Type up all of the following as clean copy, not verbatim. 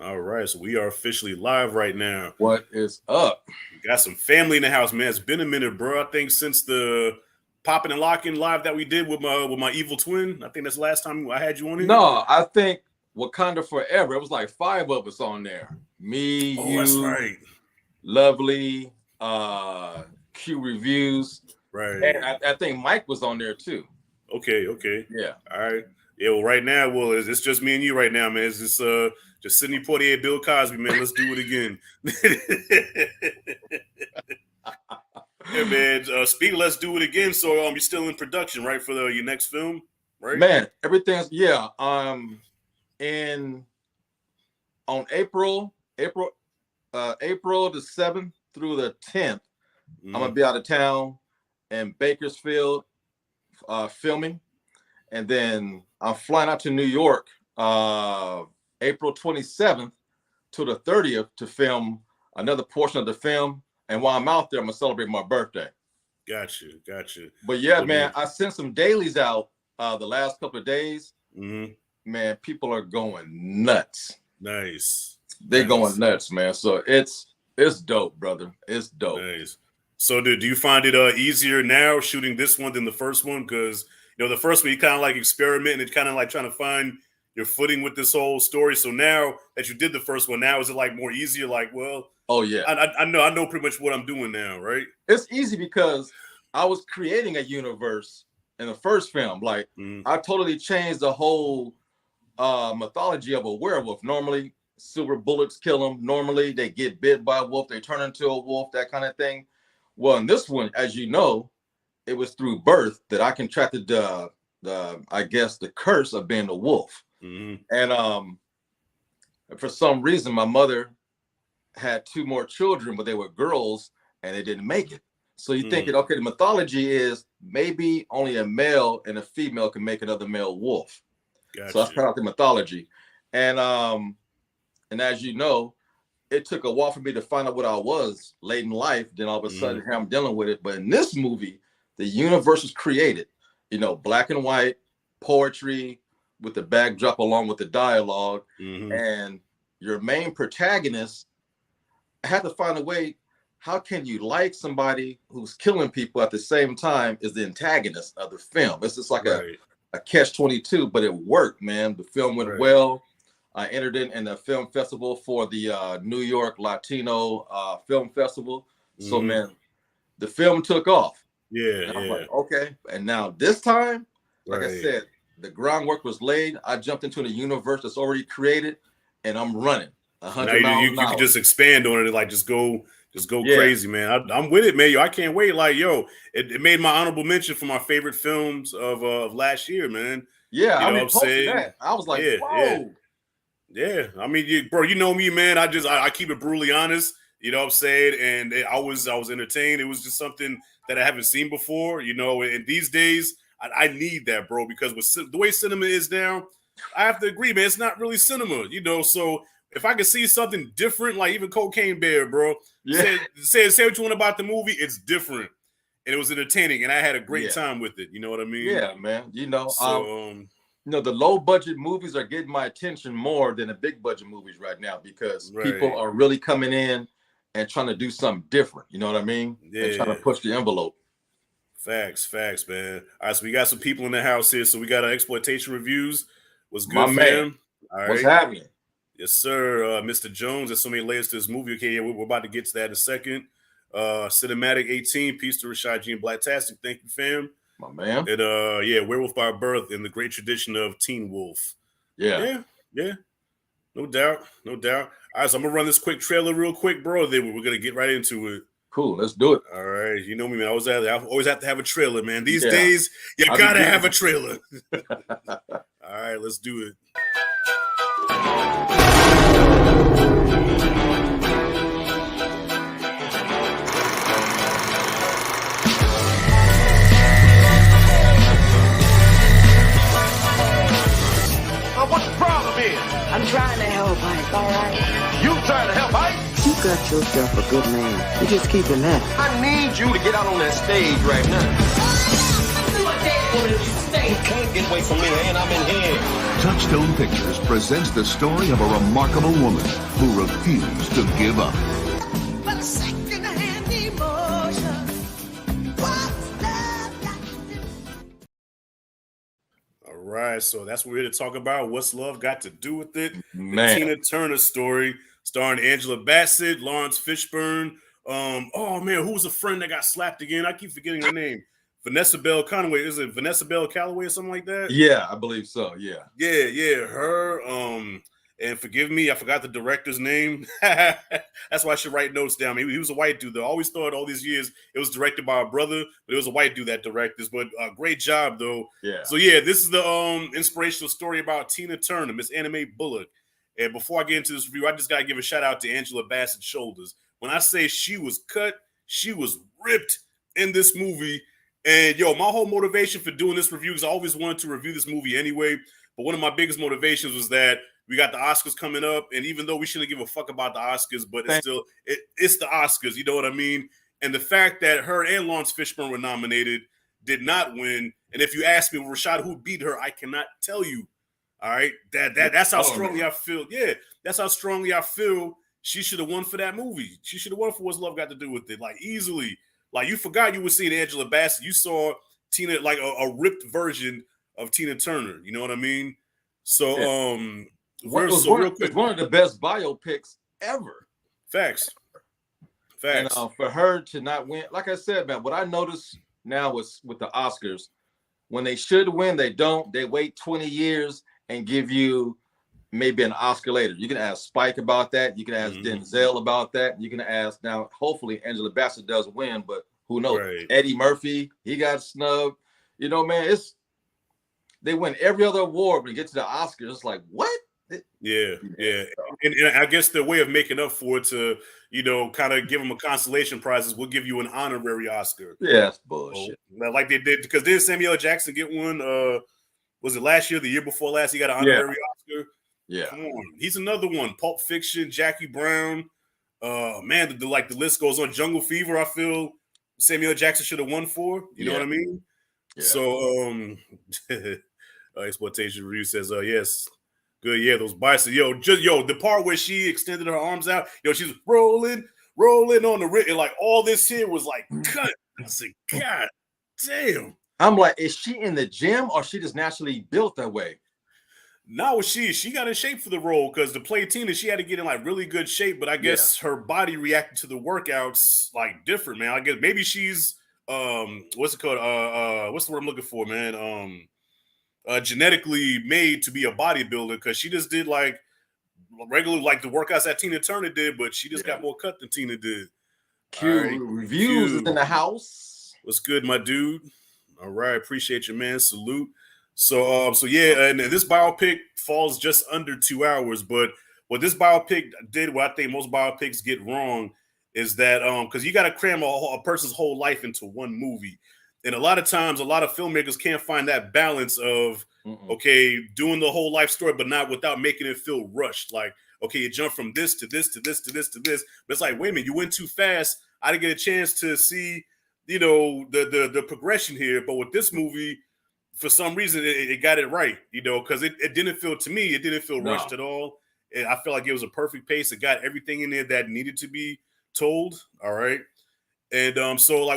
All right, so we are officially live right now. What is up? We got some family in the house, man. It's been a minute, bro. I think since the popping and locking live that we did with my evil twin. I think that's the last time I had you on here. No, I think Wakanda Forever. It was like 5 of us on there. Me, Oh, you, that's right. Lovely, Q Reviews. Right. And I think Mike was on there too. Okay. Yeah. All right. Yeah, well, right now, it's just me and you right now, man. It's just Sidney Poitier, Bill Cosby, man. Let's do it again. Yeah, man. Speaking, let's do it again. So, you're still in production, right, for your next film, right? Man, everything's on April the 7th through the 10th. I'm gonna be out of town in Bakersfield, filming, and then I'm flying out to New York, April 27th to the 30th to film another portion of the film. And while I'm out there, I'm gonna celebrate my birthday. Gotcha. But yeah, man, I sent some dailies out the last couple of days. Mm-hmm. Man, people are going nuts. Nice. They're going nuts, man. So it's dope, brother. It's dope. Nice. So do you find it easier now shooting this one than the first one? Because the first one you kind of like experimenting and kind of like trying to find your footing with this whole story. So now that you did the first one, now is it like more easier? Like, well, oh yeah, I know pretty much what I'm doing now, right? It's easy because I was creating a universe in the first film. Like I totally changed the whole mythology of a werewolf. Normally, silver bullets kill them. Normally, they get bit by a wolf, they turn into a wolf, that kind of thing. Well, in this one, as you know, it was through birth that I contracted the curse of being a wolf. Mm-hmm. And for some reason, my mother had 2 more children, but they were girls and they didn't make it. So you're thinking, okay, the mythology is maybe only a male and a female can make another male wolf. Gotcha. So that's kind of the mythology. And as you know, it took a while for me to find out what I was late in life. Then all of a sudden, here I'm dealing with it. But in this movie, the universe was created, black and white, poetry with the backdrop along with the dialogue. And your main protagonist, I had to find a way. How can you like somebody who's killing people at the same time as the antagonist of the film? It's just like a catch-22, but it worked, man. The film went well. I entered in the film festival for the New York Latino Film Festival. So, man, the film took off. Yeah. I'm like, okay. And now this time, like I said, the groundwork was laid. I jumped into the universe that's already created, and I'm running 100 miles you can just expand on it and like just go crazy, man. I'm with it, man. I can't wait. Like, it made my honorable mention for my favorite films of last year, man. Yeah, I mean, that. I was like, whoa. Yeah. I mean, bro, you know me, man. I keep it brutally honest. You know what I'm saying? And I was entertained. It was just something that I haven't seen before, and these days I need that, bro, because with the way cinema is now, I have to agree, man, it's not really cinema, so if I could see something different, like even Cocaine Bear, bro, say what you want about the movie, it's different. And it was entertaining, and I had a great time with it. You know what I mean? Yeah, man. So, the low budget movies are getting my attention more than the big budget movies right now because people are really coming in and trying to do something different. You know what I mean? Yeah. And trying to push the envelope. Facts, man. All right, so we got some people in the house here. So we got our exploitation reviews. What's good, my fam? Man. All right. What's happening? Yes, sir. Mr. Jones, there's so many layers to this movie. Okay, yeah, we're about to get to that in a second. Cinematic 18, peace to Rashad G and Blacktastic. Thank you, fam. My man. And Werewolf by Birth in the great tradition of Teen Wolf. Yeah. No doubt. All right, so I'm gonna run this quick trailer real quick, bro. Then we're gonna get right into it. Cool, let's do it. All right, you know me, man. I always have to have a trailer, man. These days, you gotta have a trailer. All right, let's do it. What the problem is? I'm trying to help, Ike, all right? You trying to help, Ike? You got yourself a good man. You just keep him happy. I need you to get out on that stage right now. You can't get away from me, and I'm in here. Touchstone Pictures presents the story of a remarkable woman who refused to give up. But second-hand emotion. What's love got to do? All right, so that's what we're here to talk about. What's love got to do with it? Man. The Tina Turner story, starring Angela Bassett, Lawrence Fishburne. Oh man, who was a friend that got slapped again? I keep forgetting her name. Vanessa Bell Conway. Is it Vanessa Bell Calloway or something like that? Yeah, I believe so. Yeah. Yeah, her. And forgive me, I forgot the director's name. That's why I should write notes down. He was a white dude. I always thought all these years it was directed by a brother, but it was a white dude that directed. But great job though. Yeah. So yeah, this is the inspirational story about Tina Turner, Miss Anime Bullock. And before I get into this review, I just gotta give a shout out to Angela Bassett's shoulders. When I say she was cut, she was ripped in this movie. And yo, my whole motivation for doing this review is I always wanted to review this movie anyway. But one of my biggest motivations was that we got the Oscars coming up, and even though we shouldn't give a fuck about the Oscars, but it's the Oscars, you know what I mean? And the fact that her and Lawrence Fishburne were nominated, did not win. And if you ask me, Rashad, who beat her, I cannot tell you. All right, that's how strongly I feel. Yeah, that's how strongly I feel. She should have won for that movie. She should have won for What's Love Got to Do with It, like easily. Like you forgot you were seeing Angela Bassett. You saw Tina, like a ripped version of Tina Turner. You know what I mean? So, Yeah. real quick, it's one of the best biopics ever. Facts. And for her to not win, like I said, man, what I notice now is with the Oscars, when they should win, they don't. They wait 20 years and give you maybe an Oscar later. You can ask Spike about that. You can ask Denzel about that. You can ask, now, hopefully Angela Bassett does win, but who knows? Right. Eddie Murphy, he got snubbed. You know, man, they win every other award when you get to the Oscars. It's like, what? Yeah. And I guess the way of making up for it to, kind of give them a consolation prize is we'll give you an honorary Oscar. Yeah, that's bullshit. Like they did, because didn't Samuel L. Jackson get one? Was it last year, the year before last? He got an honorary Oscar. Yeah, come on, he's another one. Pulp Fiction, Jackie Brown. Man, the list goes on. Jungle Fever, I feel Samuel L. Jackson should have won for. You know what I mean? Yeah. So, Exploitation Review says, yes, good. Yeah, those bicycles. The part where she extended her arms out. She's rolling on the rig, and like all this here was like cut. I said, God damn. I'm like, is she in the gym or she just naturally built that way? No, she got in shape for the role because to play Tina, she had to get in like really good shape. But I guess her body reacted to the workouts like different, man. I guess maybe she's what's it called? What's the word I'm looking for, man? Genetically made to be a bodybuilder because she just did like regular like the workouts that Tina Turner did, but she just got more cut than Tina did. Reviews is in the house. What's good, my dude? All right, appreciate you, man. Salute. So yeah, and this biopic falls just under 2 hours. But what this biopic did, what I think most biopics get wrong, is that because you got to cram a person's whole life into one movie, and a lot of times, a lot of filmmakers can't find that balance of doing the whole life story, but not without making it feel rushed. Like, okay, you jump from this to this to this to this to this, but it's like, wait a minute, you went too fast. I didn't get a chance to see, the progression here. But with this movie, for some reason, it got it right, because it didn't feel, to me, it didn't feel rushed at all. And I feel like it was a perfect pace. It got everything in there that needed to be told. All right. And so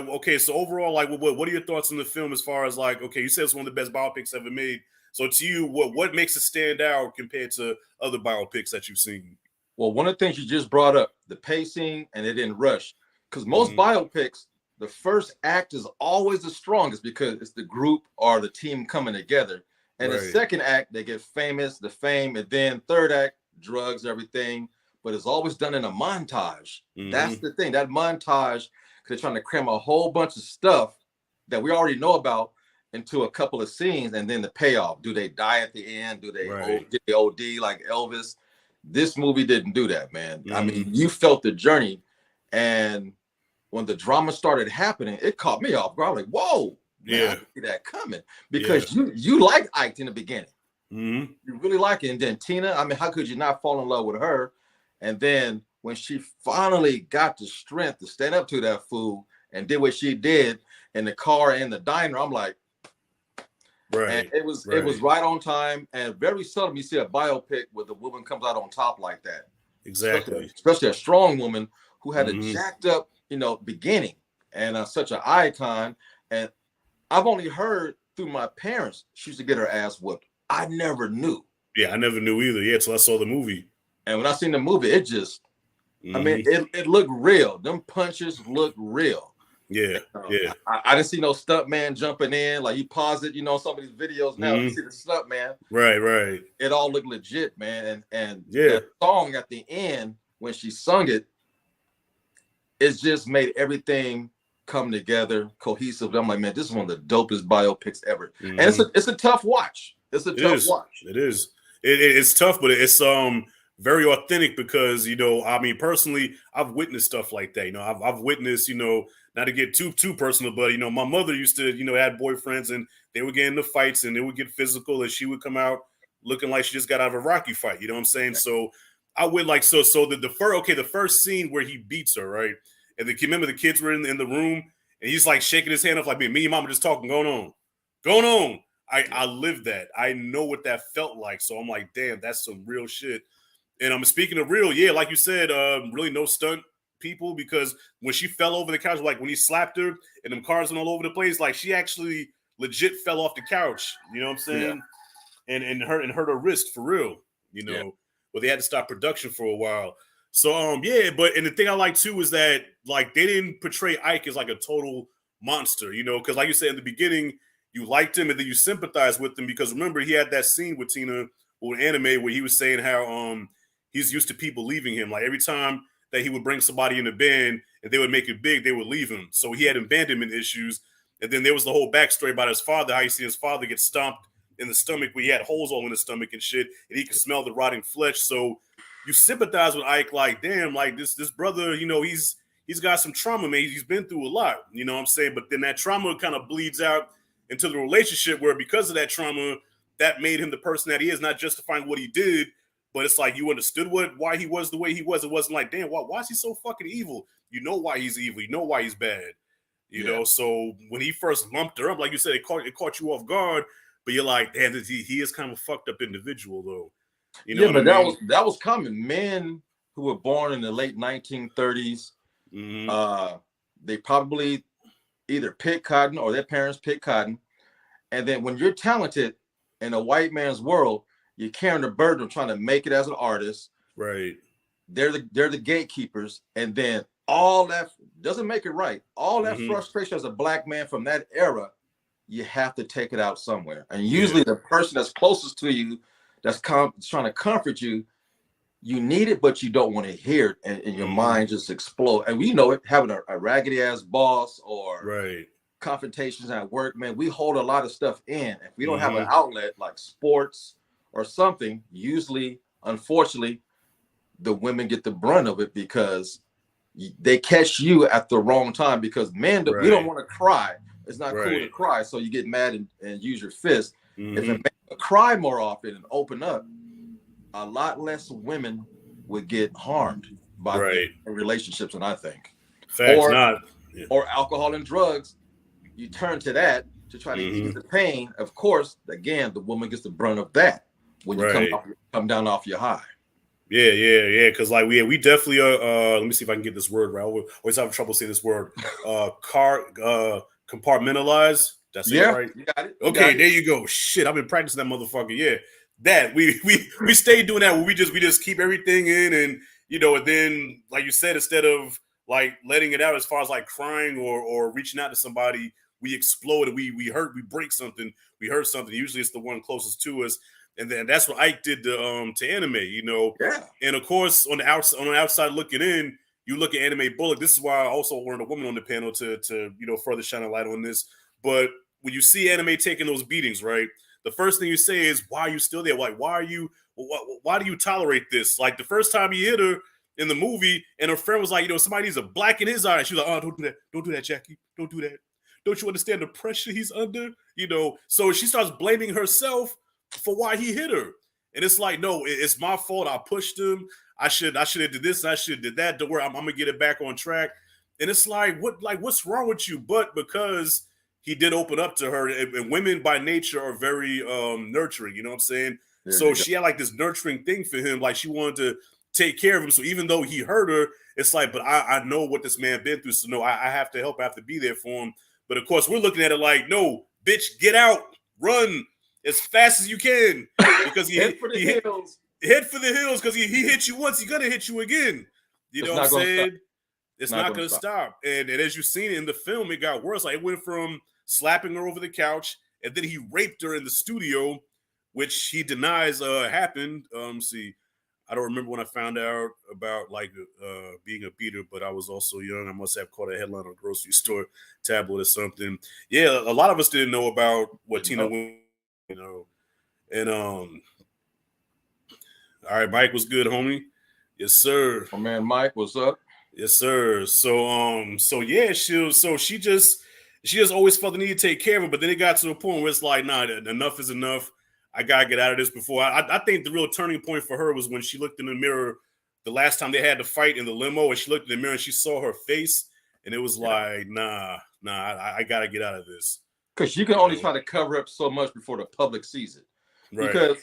overall, like, what are your thoughts on the film as far as like, okay, you said it's one of the best biopics ever made. So to you, what makes it stand out compared to other biopics that you've seen? Well, one of the things you just brought up, the pacing, and it didn't rush. Because most biopics, the first act is always the strongest because it's the group or the team coming together. And the second act, they get famous, the fame, and then third act, drugs, everything. But it's always done in a montage. That's the thing. That montage, because they're trying to cram a whole bunch of stuff that we already know about into a couple of scenes, and then the payoff. Do they die at the end? Do they OD like Elvis? This movie didn't do that, man. I mean, you felt the journey, and when the drama started happening, it caught me off guard. Like, whoa, man, I didn't see that coming, because you like Ike in the beginning. You really like it, and then Tina. I mean, how could you not fall in love with her? And then when she finally got the strength to stand up to that fool and did what she did in the car and the diner, I'm like, Right. And it was right on time, and very seldom you see a biopic where the woman comes out on top like that. Exactly. Especially a strong woman who had a Mhm. jacked up, beginning, and such an icon. And I've only heard through my parents she used to get her ass whooped. I never knew. Yeah, I never knew either. Yeah, till I saw the movie. And when I seen the movie, it just, I mean, it looked real. Them punches looked real. Yeah, yeah. I didn't see no stunt man jumping in. Like you pause it, some of these videos now, you see the stunt man. Right. It all looked legit, man. And Yeah, the song at the end, when she sung it, it just made everything come together cohesive. I'm like, man, this is one of the dopest biopics ever. And it's a tough watch. It's a tough watch. It is. It's tough, but it's very authentic because I mean, personally, I've witnessed stuff like that. I've witnessed, not to get too personal, but my mother used to, had boyfriends and they would get into fights and they would get physical, and she would come out looking like she just got out of a Rocky fight. You know what I'm saying? So I would like the first scene where he beats her, right? And remember the kids were in the room and he's like shaking his hand off like me and mama just talking, going on. I lived that. I know what that felt like. So I'm like, damn, that's some real shit. And I'm speaking of real, yeah, like you said, really no stunt people, because when she fell over the couch, like when he slapped her and them cars went all over the place, like she actually legit fell off the couch. You know what I'm saying? Yeah. And hurt her wrist for real. But they had to stop production for a while. So but the thing I like too is that like they didn't portray Ike as like a total monster, because like you said in the beginning, you liked him and then you sympathized with him because remember he had that scene with Tina or anime where he was saying how he's used to people leaving him. Like every time that he would bring somebody in the band and they would make it big, they would leave him. So he had abandonment issues. And then there was the whole backstory about his father, how you see his father get stomped in the stomach where he had holes all in his stomach and shit, and he could smell the rotting flesh. So you sympathize with Ike, like, damn, like this brother, he's got some trauma, man. He's been through a lot, you know what I'm saying? But then that trauma kind of bleeds out into the relationship where because of that trauma, that made him the person that he is, not justifying what he did, but it's like you understood why he was the way he was. It wasn't like, damn, why is he so fucking evil? You know why he's evil. You know why he's bad. You know, so when he first lumped her up, like you said, it caught you off guard, but you're like, damn, he is kind of a fucked up individual, though. You know but that was common. Men who were born in the late 1930s, they probably either picked cotton or their parents picked cotton. And then when you're talented in a white man's world, you're carrying the burden of trying to make it as an artist. Right. They're the gatekeepers. And then all that doesn't make it right. All that frustration as a black man from that era, you have to take it out somewhere. And usually the person that's closest to you, that's trying to comfort you, you need it, but you don't want to hear it, and your mind just explode. And we know it, having a raggedy ass boss or confrontations at work, man, we hold a lot of stuff in. If we don't have an outlet like sports or something, usually, unfortunately, the women get the brunt of it because they catch you at the wrong time. Because men, we don't want to cry. It's not cool to cry, so you get mad and use your fist. If a man would cry more often and open up, a lot less women would get harmed by relationships, and I think. Or alcohol and drugs, you turn to that to try to ease the pain. Of course, again, the woman gets the brunt of that when you come down off your high. Yeah. Because like we definitely are. Let me see if I can get this word right. I always have trouble saying this word. Compartmentalize. That's it, right? You got it. Okay, there you go. Shit, I've been practicing that motherfucker. Yeah, that we stay doing that. Where we just keep everything in, and and then like you said, instead of like letting it out as far as like crying or reaching out to somebody, we explode. We hurt. We break something. We hurt something. Usually, it's the one closest to us. And then that's what Ike did to anime, And of course, on the outside looking in, you look at Anime Bullock. This is why I also wanted a woman on the panel to further shine a light on this. But when you see anime taking those beatings, right, the first thing you say is, "Why are you still there? Like, why do you tolerate this?" Like the first time he hit her in the movie, and her friend was like, somebody needs a black in his eye. She was like, "Oh, don't do that, Jackie, don't do that. Don't you understand the pressure he's under?" So she starts blaming herself for why he hit her. And it's like, no, it's my fault. I pushed him. I should have did this. I should have did that. Don't worry, I'm gonna get it back on track. And it's like, what's wrong with you? But because he did open up to her, and women by nature are very nurturing. You know what I'm saying? There So you go. she had like this nurturing thing for him, like she wanted to take care of him. So even though he hurt her, it's like, but I know what this man been through, so no, I have to help. I have to be there for him. But of course, we're looking at it like, no, bitch, get out, run as fast as you can, because Head for the hills. Head for the hills, because he hit you once, he's gonna hit you again. You know what I'm saying? It's not gonna stop. And as you've seen in the film, it got worse. Like it went from slapping her over the couch, and then he raped her in the studio, which he denies happened. See, I don't remember when I found out about like being a beater, but I was also young. I must have caught a headline on a grocery store tabloid or something. Yeah, a lot of us didn't know about what Tina went, you know. And all right, Mike was good, homie. Yes, sir. My man Mike, what's up? Yes, sir. So yeah, she just always felt the need to take care of him, but then it got to a point where it's like, nah, enough is enough. I gotta get out of this before. I think the real turning point for her was when she looked in the mirror the last time they had to fight in the limo, and she looked in the mirror and she saw her face, and it was like, nah, I gotta get out of this. Because you can only try to cover up so much before the public sees it. Right. Because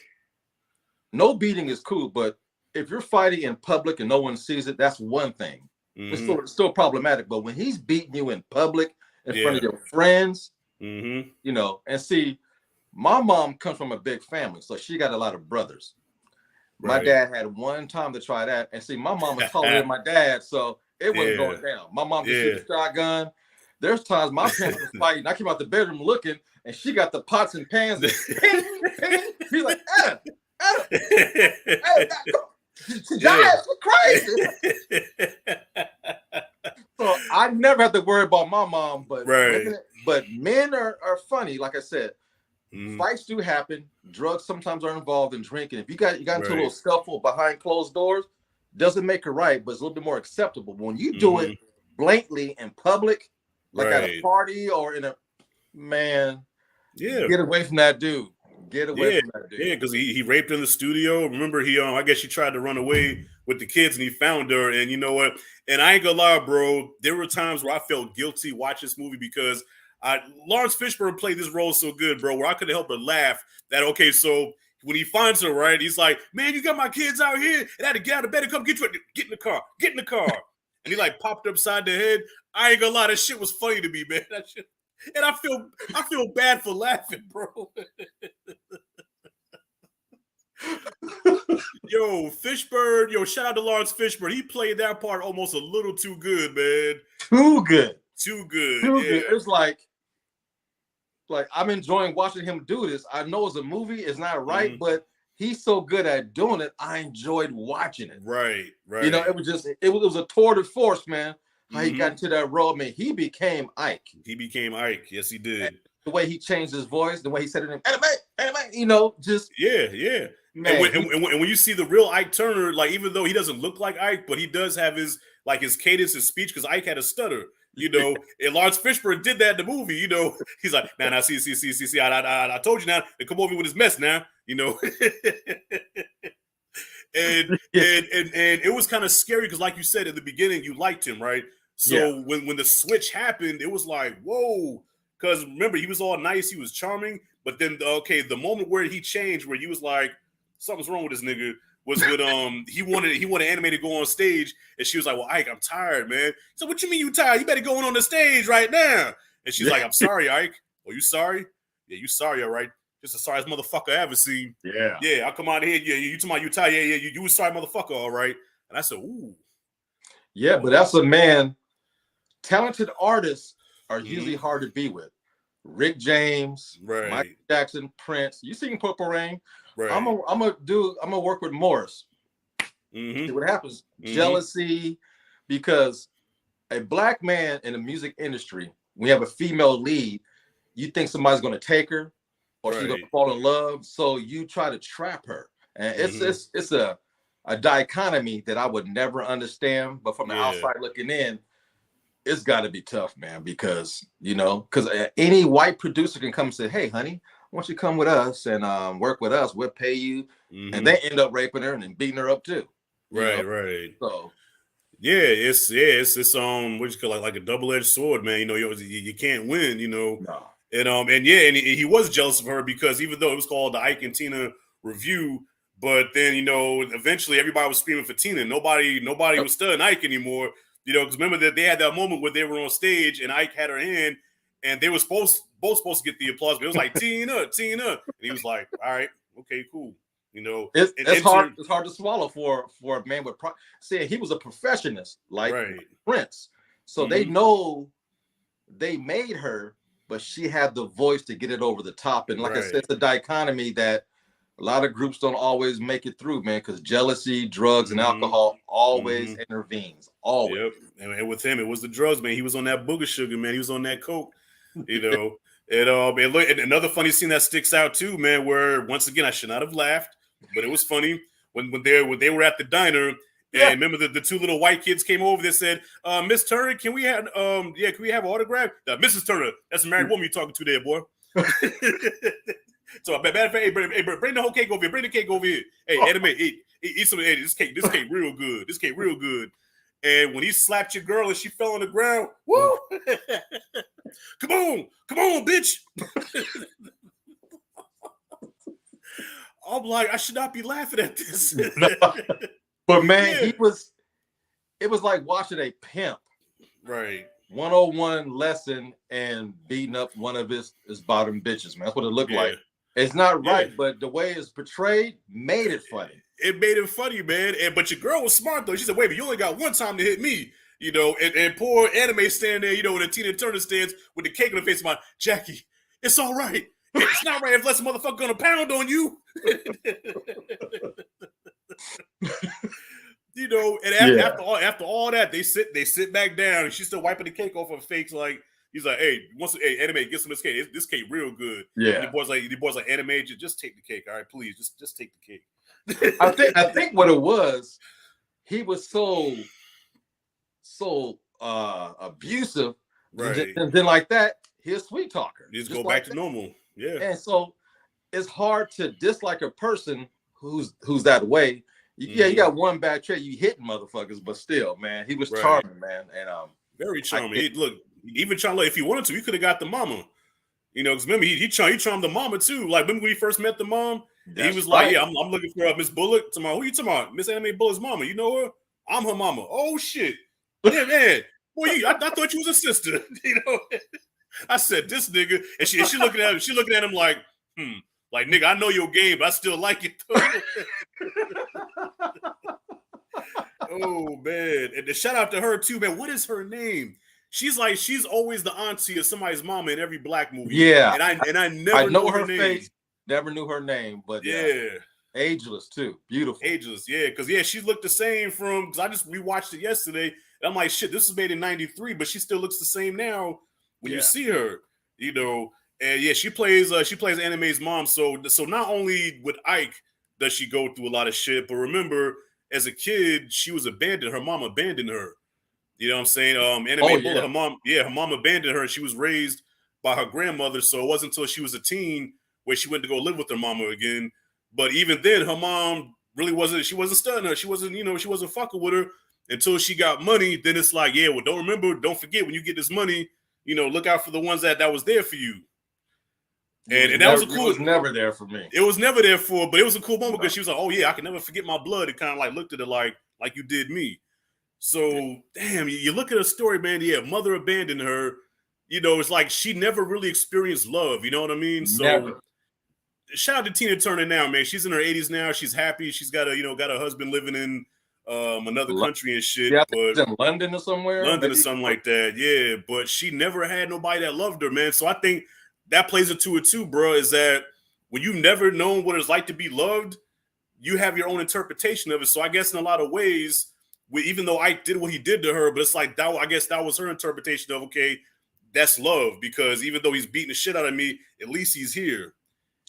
no beating is cool, but if you're fighting in public and no one sees it, that's one thing. It's still problematic. But when he's beating you in public in front of your friends, you know, and see, my mom comes from a big family, so she got a lot of brothers. Right. My dad had one time to try that, and see, my mom was taller than my dad, so it wasn't going down. My mom could shoot a shotgun. There's times my parents was fighting. I came out the bedroom looking, and she got the pots and pans. And he's like, Giants are crazy. So I never have to worry about my mom, but men are funny. Like I said, fights do happen. Drugs sometimes are involved in drinking. If you got into a little scuffle behind closed doors, doesn't make it right, but it's a little bit more acceptable. But when you do it blatantly in public, like at a party or in a get away from that dude. Get away from that dude. Yeah, because he raped her in the studio. Remember, I guess she tried to run away with the kids, and he found her. And you know what? And I ain't gonna lie, bro. There were times where I felt guilty watching this movie because Lawrence Fishburne played this role so good, bro, where I couldn't help but laugh that, okay, so when he finds her, right, he's like, man, you got my kids out here, and I had to get out of bed and come get you. Get in the car. Get in the car. And he like popped upside the head. I ain't gonna lie, that shit was funny to me, man. That shit. And I feel bad for laughing, bro. Fishburne, shout out to Lawrence Fishburne. He played that part almost a little too good, man. Too good. It's like I'm enjoying watching him do this. I know it's a movie, it's not right, but he's so good at doing it. I enjoyed watching it. Right. You know, it was a tour de force, man. How he got into that role, man. He became Ike. Yes, he did. And the way he changed his voice, the way he said it in anime, you know, just Man, and when you see the real Ike Turner, like even though he doesn't look like Ike, but he does have his cadence of speech because Ike had a stutter, you know. And Lawrence Fishburne did that in the movie, you know. He's like, nah, see, I told you now to come over with his mess now, you know. and it was kind of scary because, like you said in the beginning, you liked him, right? So when the switch happened, it was like, whoa, because remember he was all nice, he was charming, but then the moment where he changed, where he was like, something's wrong with this nigga, was when he wanted Anime to go on stage, and she was like, well, Ike, I'm tired, man. So what you mean you tired? You better go on the stage right now. And she's like, I'm sorry, Ike. Oh, you sorry? Yeah, you sorry, all right. Just the sorriest motherfucker I ever seen. Yeah, I'll come out here. Yeah, you talking about you tired? Yeah, you was sorry, motherfucker, all right. And I said, ooh. Yeah, but that's a man. Talented artists are usually hard to be with. Rick James, Michael Jackson, Prince. You sing Purple Rain? Right. I'm gonna work with Morris. See what happens. Jealousy, because a black man in the music industry, we have a female lead. You think somebody's gonna take her, or she's gonna fall in love, so you try to trap her, and it's a dichotomy that I would never understand. But from the outside looking in, it's got to be tough, man, because any white producer can come and say, hey, honey, why don't you come with us and work with us? We'll pay you. And they end up raping her and then beating her up too. Right. So It's what you call like a double-edged sword, man. You know, you can't win, you know. No. And he was jealous of her because even though it was called the Ike and Tina review, but then eventually everybody was screaming for Tina. Nobody was studying Ike anymore. You know, because remember that they had that moment where they were on stage and Ike had her hand, and they were both supposed to get the applause, but it was like Tina, and he was like, "All right, okay, cool." You know, it's hard to swallow for a man with saying he was a perfectionist like Prince, so they know they made her, but she had the voice to get it over the top. And like I said, it's a dichotomy that a lot of groups don't always make it through, man, because jealousy, drugs, and alcohol always intervenes. Always. Yep. And with him, it was the drugs, man. He was on that booger sugar, man. He was on that coke, you know. And another funny scene that sticks out too, man, where once again I should not have laughed, but it was funny when they were at the diner. And remember the two little white kids came over. They said, "Miss Turner, can we have can we have an autograph?" Mrs. Turner, that's a married woman you're talking to there, boy. So, bring the whole cake over here. Bring the cake over here. Hey, Anime, eat some. Hey, this cake real good. This cake real good. And when he slapped your girl and she fell on the ground, woo! Come on, bitch. I'm like, I should not be laughing at this. But man, it was like watching a pimp. Right. 101 lesson and beating up one of his bottom bitches, man. That's what it looked like. It's not right, but the way it's portrayed made it funny. It made it funny, man. But your girl was smart though. She said, "Wait, but you only got one time to hit me." You know, and poor Anime standing there, you know, with a Tina Turner stands with the cake on her face. My Jackie, it's all right. It's not right unless a motherfucker gonna pound on you. You know, and after all that, they sit back down, and she's still wiping the cake off her face. Like he's like, "Hey, Anime, get some of this cake. This cake real good." Yeah. And the boys like, "Anime, just take the cake, all right, please, just take the cake." I think what it was, he was so abusive, right? And then like that, he's a sweet talker. You just go back to normal, yeah. And so it's hard to dislike a person who's that way. You got one bad trait, you hitting motherfuckers, but still, man, he was charming, man, and very charming. Look, even charming. If he wanted to, he could have got the mama. You know, because remember he charmed the mama too. Like remember when he first met the mom, he was like, "Yeah, I'm looking for Miss Bullock." Tomorrow, who you talking about? Miss Anime Bullock's mama. You know her? I'm her mama. Oh shit, yeah, man. Boy, I thought you was a sister. You know, I said this nigga, and she looking at him. She looking at him like, like nigga, I know your game, but I still like it though. Oh man, and the shout out to her too, man. What is her name? She's always the auntie of somebody's mama in every black movie. Yeah, and I never know her name. Face, never knew her name, but ageless too, beautiful, ageless. Yeah, because she looked the same because I just rewatched it yesterday, and I'm like, shit, this was made in '93, but she still looks the same now when you see her, you know. And she plays Anime's mom. So not only with Ike does she go through a lot of shit, but remember, as a kid, she was abandoned. Her mom abandoned her. You know what I'm saying? Bullet, her mom abandoned her. She was raised by her grandmother, so it wasn't until she was a teen where she went to go live with her mama again. But even then, her mom really wasn't studying her. She wasn't fucking with her until she got money. Then it's like, yeah, well, don't forget when you get this money, you know, look out for the ones that was there for you. And that was a cool. It was never there for me. It was never there but it was a cool moment because she was like, "Oh yeah, I can never forget my blood." It kind of like looked at it like you did me. So damn, you look at her story, man. Yeah, mother abandoned her. You know, it's like she never really experienced love. You know what I mean? So never. Shout out to Tina Turner now, man. She's in her 80s now. She's happy. She's got a husband living in another country and shit. Yeah, but in London or somewhere. London or something like that. Yeah, but she never had nobody that loved her, man. So I think that plays into it too, bro, is that when you've never known what it's like to be loved, you have your own interpretation of it. So I guess in a lot of ways, even though Ike did what he did to her, but it's like I guess that was her interpretation of, okay, that's love, because even though he's beating the shit out of me, at least he's here.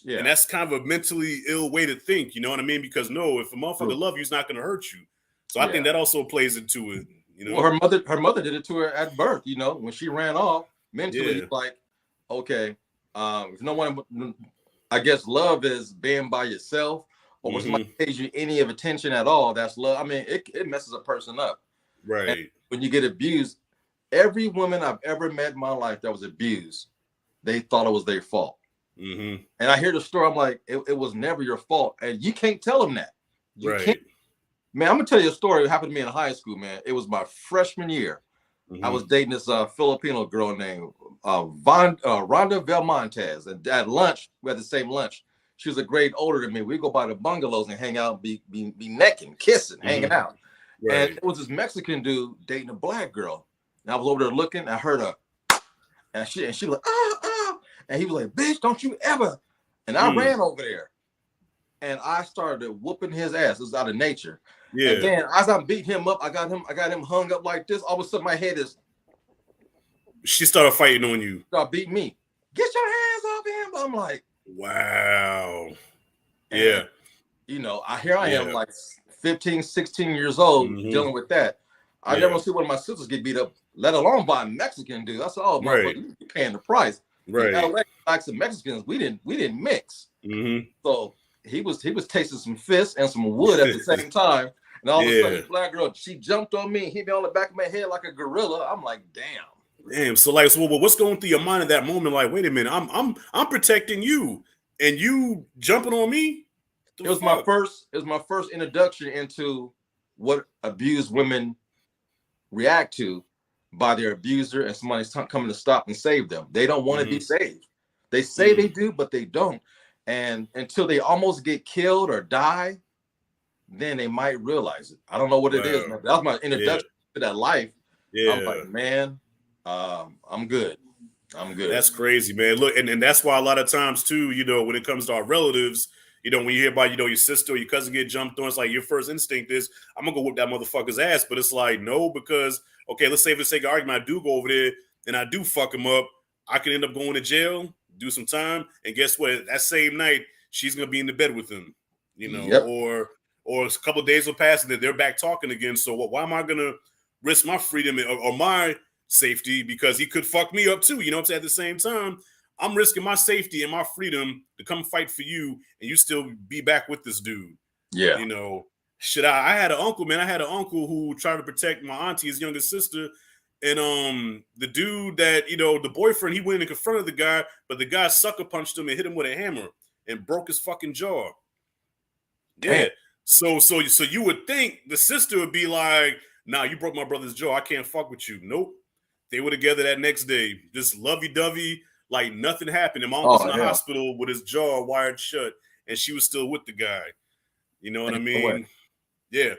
Yeah. And that's kind of a mentally ill way to think, you know what I mean? Because no, if a motherfucker love you, he's not going to hurt you. So I think that also plays into it. You know, well, her mother did it to her at birth. You know, when she ran off mentally, like, okay, if no one, I guess love is being by yourself, or when somebody pays you any of attention at all, that's love. I mean, it messes a person up. Right. When you get abused, every woman I've ever met in my life that was abused, they thought it was their fault. Mm-hmm. And I hear the story, I'm like, it was never your fault. And you can't tell them that. You Right. can't. Man, I'm gonna tell you a story that happened to me in high school, man. It was my freshman year. I was dating this Filipino girl named Rhonda Velmontes. And at lunch, we had the same lunch. She was a grade older than me. We go by the bungalows and hang out, be necking, kissing, hanging out. Right. And it was this Mexican dude dating a black girl. And I was over there looking. I heard her, and she was like, and he was like, bitch, don't you ever. And I ran over there, and I started whooping his ass. It was out of nature. Yeah. And then as I'm beating him up, I got him hung up like this. All of a sudden, my head is. She started fighting on you. Start beating me. Get your hands off him. I'm like, wow. and, Yeah. you know, here I am, like 15, 16 years old, dealing with that. I never see one of my sisters get beat up, let alone by a Mexican dude. I said, oh, my brother, you're paying the price. Right. In LA, blacks and Mexicans, we didn't mix. So he was tasting some fists and some wood at the same time. And all of a sudden, the black girl, she jumped on me and hit me on the back of my head like a gorilla. I'm like, damn. So like, what's going through your mind at that moment? Like, wait a minute, I'm protecting you, and you jumping on me. It was my first introduction into what abused women react to by their abuser, and somebody's coming to stop and save them. They don't want to be saved. They say they do, but they don't. And until they almost get killed or die, then they might realize it. I don't know what it is. Man. That was my introduction to that life. I'm like, man, I'm good. I'm good. That's crazy, man. Look, and that's why a lot of times too, you know, when it comes to our relatives, you know, when you hear about, you know, your sister or your cousin get jumped on, it's like your first instinct is, I'm gonna go whip that motherfucker's ass. But it's like, no, because okay, let's say for the sake of argument, I do go over there and I do fuck him up. I can end up going to jail, do some time, and guess what? That same night, she's gonna be in the bed with him, you know, or a couple of days will pass and then they're back talking again. So why am I gonna risk my freedom or my safety because he could fuck me up too? You know what I'm saying? At the same time, I'm risking my safety and my freedom to come fight for you, and you still be back with this dude. Yeah. You know, shit. I had an uncle, man. I had an uncle who tried to protect my auntie, his younger sister. And the dude that, you know, the boyfriend, he went and confronted the guy, but the guy sucker punched him and hit him with a hammer and broke his fucking jaw. Yeah. So you would think the sister would be like, nah, you broke my brother's jaw. I can't fuck with you. Nope. They were together that next day. Just lovey-dovey, like nothing happened. And my uncle was in the hospital with his jaw wired shut, and she was still with the guy. You know what I mean? Yeah.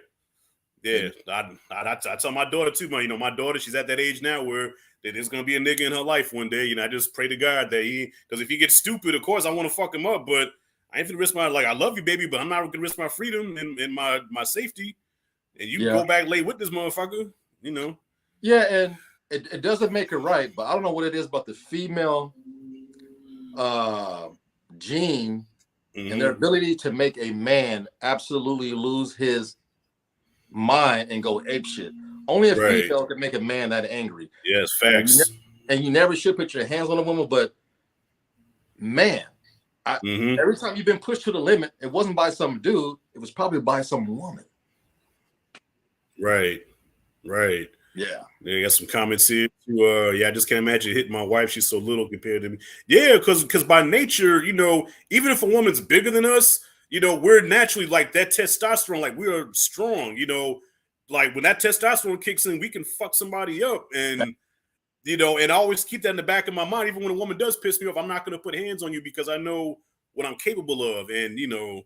Yeah. I tell my daughter too, man. You know, my daughter, she's at that age now where there's gonna be a nigga in her life one day. You know, I just pray to God that because if he gets stupid, of course I want to fuck him up, but I ain't gonna risk my, like, I love you, baby, but I'm not gonna risk my freedom and my safety. And you go back late with this motherfucker, you know. Yeah, and it doesn't make it right, but I don't know what it is about the female gene and their ability to make a man absolutely lose his mind and go apeshit. Only a female can make a man that angry. Yes, facts. And you never should put your hands on a woman, but man, every time you've been pushed to the limit, it wasn't by some dude, it was probably by some woman. Right. Yeah, got some comments here. I just can't imagine hitting my wife. She's so little compared to me. Yeah, because by nature, you know, even if a woman's bigger than us, you know, we're naturally like that testosterone, like we are strong, you know, like when that testosterone kicks in, we can fuck somebody up. And, you know, and I always keep that in the back of my mind. Even when a woman does piss me off, I'm not going to put hands on you because I know what I'm capable of. And, you know,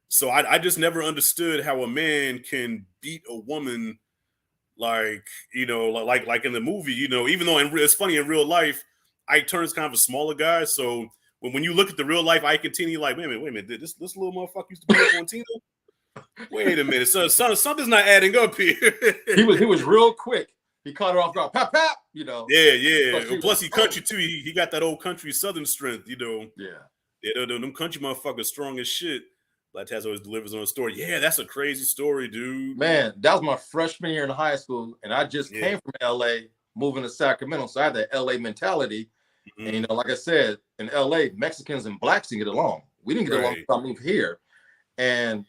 so I just never understood how a man can beat a woman. Like, you know, like in the movie, you know, even though it's funny in real life, Ike Turner's kind of a smaller guy. So when you look at the real life Ike and Tina, you're like, wait a minute, this little motherfucker used to be up on Tina? Wait a minute, so something's not adding up here. he was real quick. He caught her off guard, pap, you know. Yeah. Plus he country too. He got that old country southern strength, you know. Yeah, them country motherfuckers strong as shit. Blacktastic always delivers on a story. Yeah, that's a crazy story, dude. Man, that was my freshman year in high school, and I just came from LA, moving to Sacramento, so I had that LA mentality. And you know, like I said, in LA, Mexicans and blacks didn't get along. We didn't get along until I moved here, and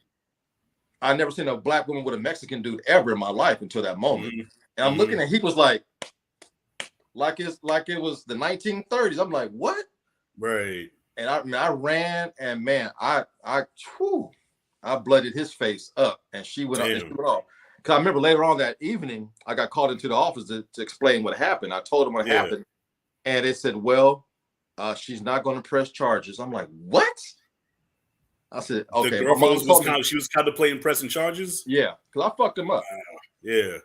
I never seen a black woman with a Mexican dude ever in my life until that moment. Mhm. And I'm looking at, he was like it was the 1930s. I'm like, what? Right. And I ran, and man, I blooded his face up, and she went up and she went off. Because I remember later on that evening, I got called into the office to explain what happened. I told them what happened, and they said, well, she's not going to press charges. I'm like, what? I said, okay. The girlfriend she was contemplating pressing charges? Yeah, because I fucked him up. Wow. Yeah.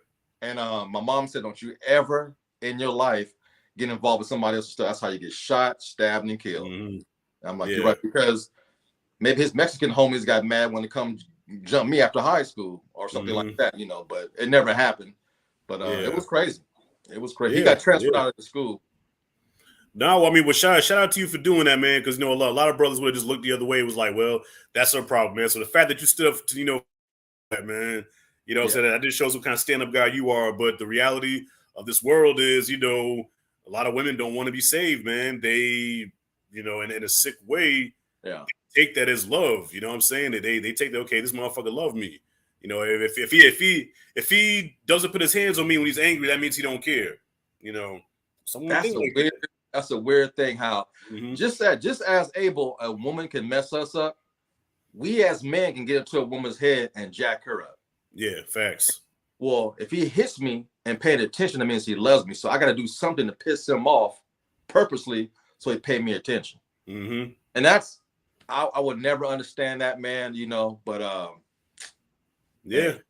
And my mom said, don't you ever in your life get involved with somebody else's stuff. That's how you get shot, stabbed, and killed. Mm-hmm. I'm like, you're right, because maybe his Mexican homies got mad when they come jump me after high school or something like that, you know, but it never happened. But it was crazy. It was crazy. He got transferred out of the school. No, I mean, well, shout out to you for doing that, man, because, you know, a lot of brothers would have just looked the other way. It was like, well, that's her problem, man. So the fact that you stood up to, you know, that, man, you know, so that just shows what kind of stand-up guy you are. But the reality of this world is, you know, a lot of women don't want to be saved, man. They, you know, in a sick way, take that as love. You know what I'm saying? They take that, okay, this motherfucker love me. You know, if he doesn't put his hands on me when he's angry, that means he don't care. You know, that's a weird thing. How just as able a woman can mess us up, we as men can get into a woman's head and jack her up. Yeah, facts. Well, if he hits me and paying attention, that means he loves me. So I got to do something to piss him off purposely so he pay me attention. Mm-hmm. And that's, I would never understand that, man, you know, but yeah. Man.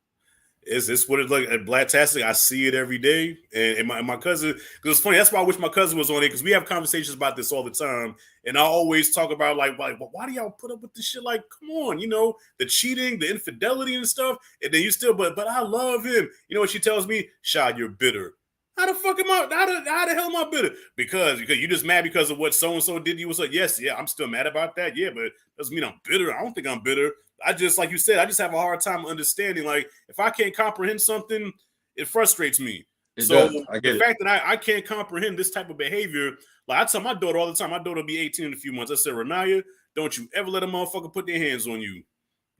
It's what it's like at Blacktastic. I see it every day. And my cousin, because it's funny, that's why I wish my cousin was on it, because we have conversations about this all the time. And I always talk about like why do y'all put up with this shit? Like, come on, you know, the cheating, the infidelity and stuff. And then you still, but I love him. You know what she tells me? Shad, you're bitter. How the fuck am I? How the hell am I bitter? Because you just mad because of what so-and-so did to you. So yes, I'm still mad about that. Yeah, but doesn't mean I'm bitter. I don't think I'm bitter. I just, like you said, I just have a hard time understanding. Like, if I can't comprehend something, it frustrates me. The fact that I can't comprehend this type of behavior, like I tell my daughter all the time, my daughter will be 18 in a few months. I said, Renaya, don't you ever let a motherfucker put their hands on you.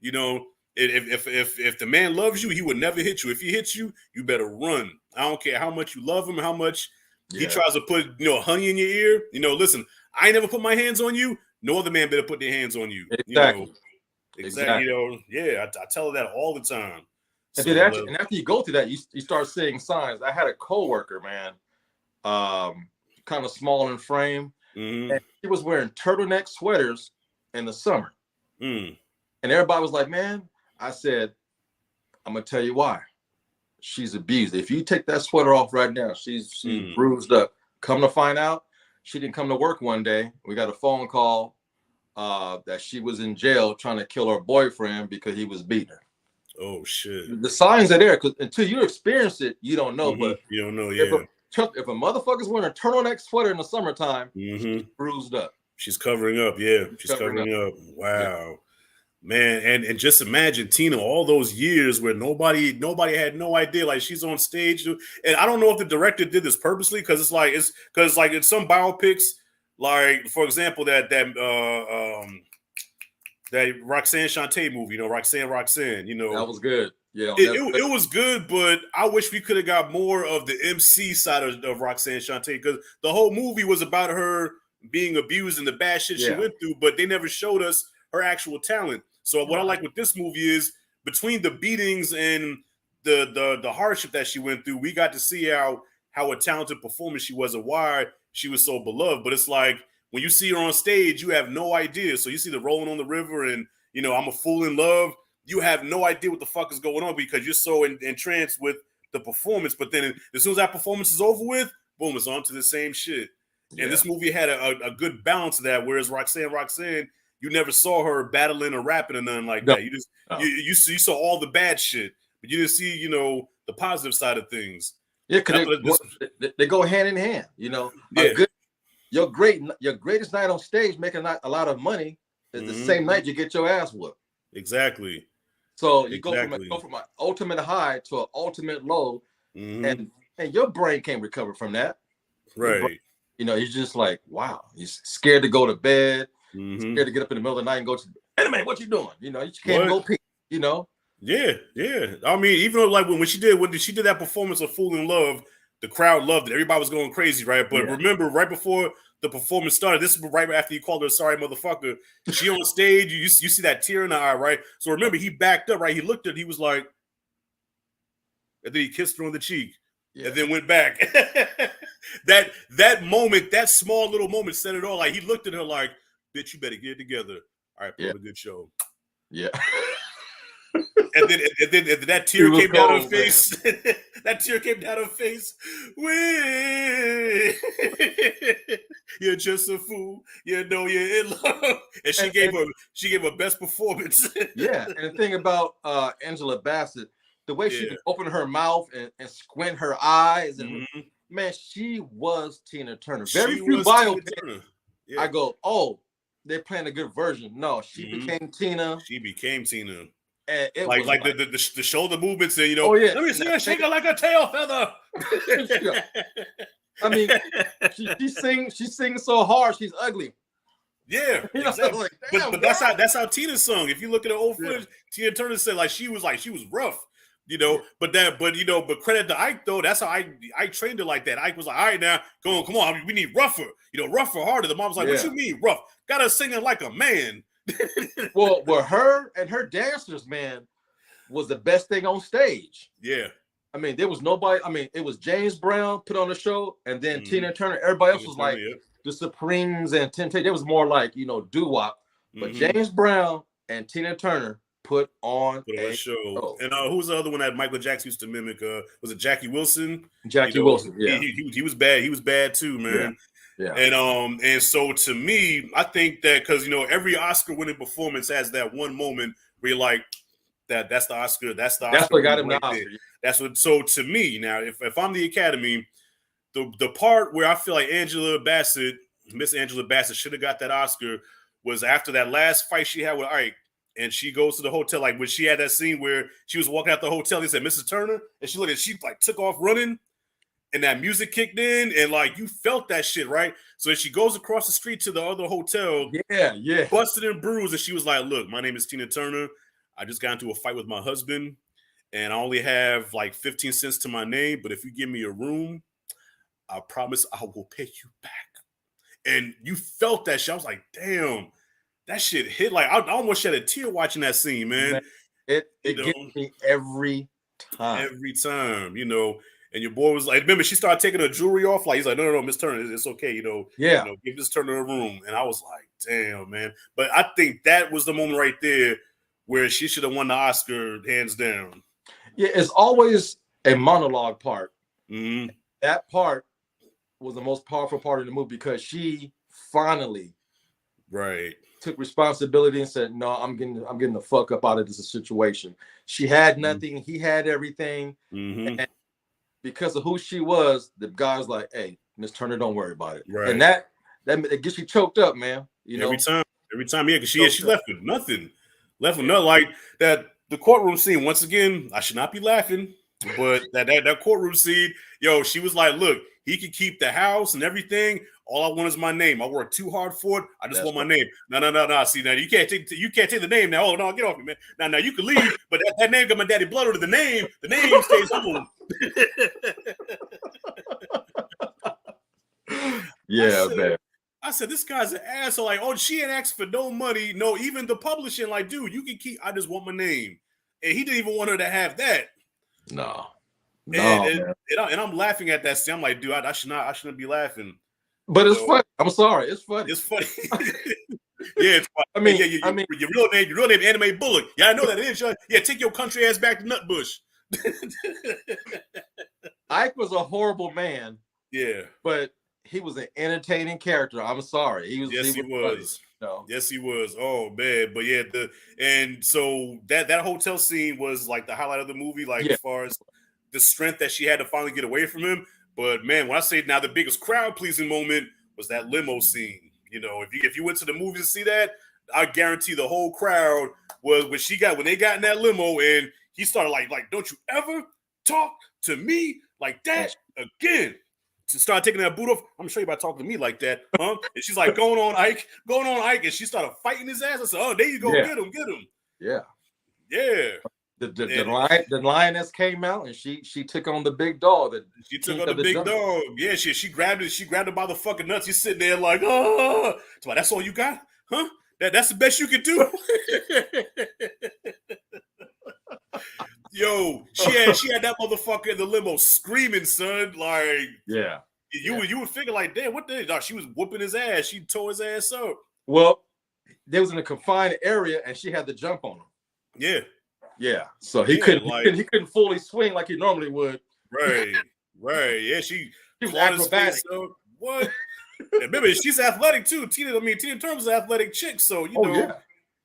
You know, if the man loves you, he would never hit you. If he hits you, you better run. I don't care how much you love him, how much he tries to put, you know, honey in your ear. You know, listen, I ain't never put my hands on you. No other man better put their hands on you. Exactly. You know? Exactly. You know, I tell her that all the time. And, and after you go through that, you start seeing signs. I had a coworker, man, kind of small in frame, and he was wearing turtleneck sweaters in the summer. And everybody was like, man, I said, I'm gonna tell you why. She's abused. If you take that sweater off right now, she's bruised up. Come to find out, she didn't come to work one day. We got a phone call that she was in jail trying to kill her boyfriend because he was beating her. Oh shit! The signs are there, because until you experience it, you don't know. But you don't know. If a motherfucker's wearing a turtleneck sweater in the summertime, she's bruised up. She's covering up. Yeah, she's covering up. Wow, man, and just imagine, Tina, all those years where nobody had no idea. Like, she's on stage, and I don't know if the director did this purposely, because it's like in some biopics. Like, for example, that Roxanne Shante movie, you know, Roxanne, you know. That was good. Yeah. It was good, but I wish we could have got more of the MC side of Roxanne Shante, because the whole movie was about her being abused and the bad shit she went through, but they never showed us her actual talent. So what I like with this movie is, between the beatings and the hardship that she went through, we got to see how a talented performer she was and why she was so beloved. But it's like, when you see her on stage, you have no idea. So you see the Rolling on the River and, you know, I'm a Fool in Love. You have no idea what the fuck is going on, because you're so entranced with the performance. But then as soon as that performance is over with, boom, it's on to the same shit. And this movie had a good balance of that. Whereas Roxanne, you never saw her battling or rapping or nothing like that. You just you saw all the bad shit, but you didn't see, you know, the positive side of things. Yeah, because they go hand in hand. You know, your greatest night on stage, making a lot of money, is the same night you get your ass whooped. Exactly. So you go from an ultimate high to an ultimate low, and your brain can't recover from that. Right. You know, you're just like, wow. You're scared to go to bed. Scared to get up in the middle of the night and go to, hey man, what you doing? You know, you can't go pee. You know. Yeah. I mean, even though like when she did that performance of "Fool in Love," the crowd loved it. Everybody was going crazy, right? But remember, right before the performance started, this is right after you called her a sorry motherfucker. She on stage, you see that tear in her eye, right? So remember, he backed up, right? He looked at it, he was like, and then he kissed her on the cheek, and then went back. that moment, that small little moment, said it all. Like he looked at her like, "Bitch, you better get it together. All right, put on a good show." Yeah. And then that tear came down her face. That tear came down her face. You're just a fool. You know you're in love. And she gave her best performance. Yeah, and the thing about Angela Bassett, the way she could open her mouth and squint her eyes, and man, she was Tina Turner. Very few biopics. Yeah. I go, oh, they're playing a good version. No, she became Tina. She became Tina. And it like was like the shoulder movements, and let me see her shake her like a tail feather. I mean, she sings so hard, she's ugly. Yeah, exactly. Like, but that's how Tina sung. If you look at the old footage, Tina Turner said she was rough, But credit to Ike though. That's how I trained her like that. Ike was like, all right, now come on, we need rougher, rougher, harder. The mom was like, what you mean rough? Got her singing like a man. well, her and her dancers, man, was the best thing on stage. Yeah. I mean, there was nobody. I mean, it was James Brown put on the show, and then Tina Turner. Everybody else was like the Supremes and Temptation. It was more like doo-wop. But James Brown and Tina Turner put on a show. And who was the other one that Michael Jackson used to mimic? Was it Jackie Wilson? Jackie Wilson. Yeah, he was bad. He was bad too, man. Yeah. And so to me, I think that because every Oscar-winning performance has that one moment where you're like, that's the Oscar. That's what got him the Oscar. That's what. So to me, now, if I'm the Academy, the part where I feel like Miss Angela Bassett should have got that Oscar was after that last fight she had with Ike, and she goes to the hotel. Like when she had that scene where she was walking out the hotel, they said, "Mrs. Turner," and she took off running. And that music kicked in, and you felt that shit, right? So she goes across the street to the other hotel, busted and bruised, and she was like, "Look, my name is Tina Turner. I just got into a fight with my husband, and I only have 15 cents to my name. But if you give me a room, I promise I will pay you back." And you felt that shit. I was like, "Damn, that shit hit." Like I almost shed a tear watching that scene, man. It gets me every time. Every time, And your boy was like, remember, she started taking her jewelry off. Like, he's like, no, Miss Turner, it's okay, give Miss Turner a room. And I was like, damn, man. But I think that was the moment right there where she should have won the Oscar hands down. Yeah, it's always a monologue part. Mm-hmm. That part was the most powerful part of the movie because she finally took responsibility and said, no, I'm getting the fuck up out of this situation. She had nothing. He had everything. And because of who she was, the guy was like, "Hey, Miss Turner, don't worry about it." Right. And that gets you choked up, man. Every time, yeah, because she left with nothing. Like that. The courtroom scene. Once again, I should not be laughing, but that courtroom scene, she was like, "Look, he can keep the house and everything. All I want is my name. I worked too hard for it. I just want my name." No. See, now you can't take the name now. Oh no, get off me, man. Now you can leave, but that name got my daddy blood under the name. The name stays home. Man. I said, this guy's an asshole. Like, oh, she ain't asked for no money. No, even the publishing, like, dude, you can keep. I just want my name, and he didn't even want her to have that. No. And I'm laughing at that scene. I'm like, dude, I shouldn't be laughing. But it's funny. I'm sorry, it's funny. It's funny. Yeah, it's funny. Your real name, Anime Bullock. Yeah, I know that it is. Yeah, take your country ass back to Nutbush. Ike was a horrible man. Yeah, but he was an entertaining character. I'm sorry, he was. Yes, he was. No. Yes, he was. Oh man, but yeah, so that hotel scene was like the highlight of the movie. Like as far as the strength that she had to finally get away from him. But man, when I say now the biggest crowd pleasing moment was that limo scene. If you went to the movies to see that, I guarantee the whole crowd was when they got in that limo and he started like, don't you ever talk to me like that again. To start taking that boot off, I'm sure you about talking to me like that, huh? And she's like, going on, Ike, and she started fighting his ass. I said, oh, there you go, get him. Yeah. Yeah. The lioness came out and she took on the big dog. She took on the big dog. Yeah, she grabbed it. She grabbed it by the fucking nuts. She's sitting there like, oh, so that's all you got, huh? That's the best you can do. Yo, she had that motherfucker in the limo screaming, son. Like, yeah, you would figure like, damn, what the? She was whooping his ass. She tore his ass up. Well, they was in a confined area and she had to jump on him. Yeah. Yeah, so he couldn't fully swing like he normally would. Right. Yeah, she was acrobatic. What? Remember, she's athletic too. Tina Turner's an athletic chick, so you know.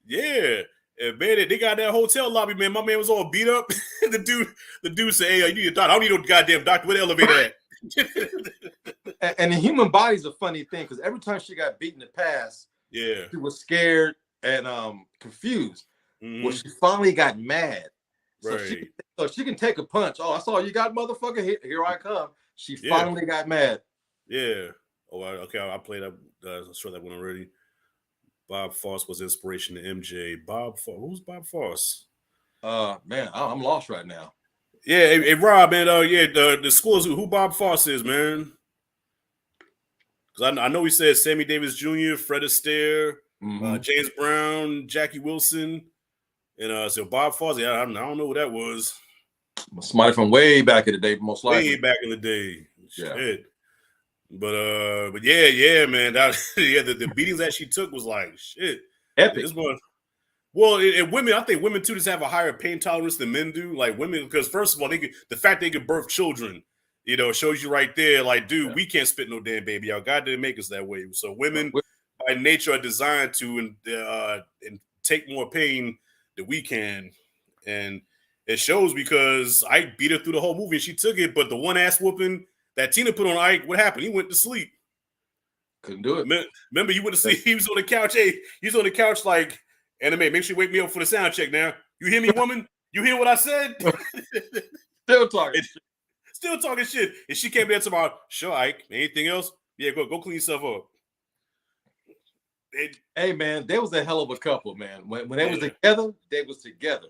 Yeah. And man, they got that hotel lobby, man. My man was all beat up. the dude said, "Hey, you need a doctor. I don't need no goddamn doctor. Where the elevator at?" and the human body's a funny thing because every time she got beat in the past, yeah, she was scared and confused. Mm-hmm. Well, she finally got mad. Right. So she can take a punch. Oh, that's all you got, motherfucker. Here I come. She finally got mad. Yeah. Oh, okay. I played that. I saw that one already. Bob Fosse was inspiration to MJ. Who's Bob Fosse? Man, I'm lost right now. Yeah, hey Rob, man. The schools who Bob Fosse is, man. Because I know he said Sammy Davis Jr., Fred Astaire, James Brown, Jackie Wilson. And so Bob Fosse, I don't know what that was. Somebody from way back in the day, most likely. Way back in the day. Yeah. Shit. But yeah, man. The beatings that she took was like shit. Epic. And women, I think women too just have a higher pain tolerance than men do. Like women, because first of all, the fact they can birth children, shows you right there, like, dude, we can't spit no damn baby out. God didn't make us that way. So women by nature are designed to and take more pain that we can, and it shows because Ike beat her through the whole movie and she took it, but the one ass whooping that Tina put on Ike, what happened? He went to sleep. Couldn't do it. Remember, you went to sleep. He was on the couch. Hey, he's on the couch like, Anime, make sure you wake me up for the sound check now. You hear me, woman? You hear what I said? Still talking shit. And she came there tomorrow. Sure, Ike. Anything else? Yeah, go clean yourself up. Hey man, they was a hell of a couple, man. When they was together, they was together,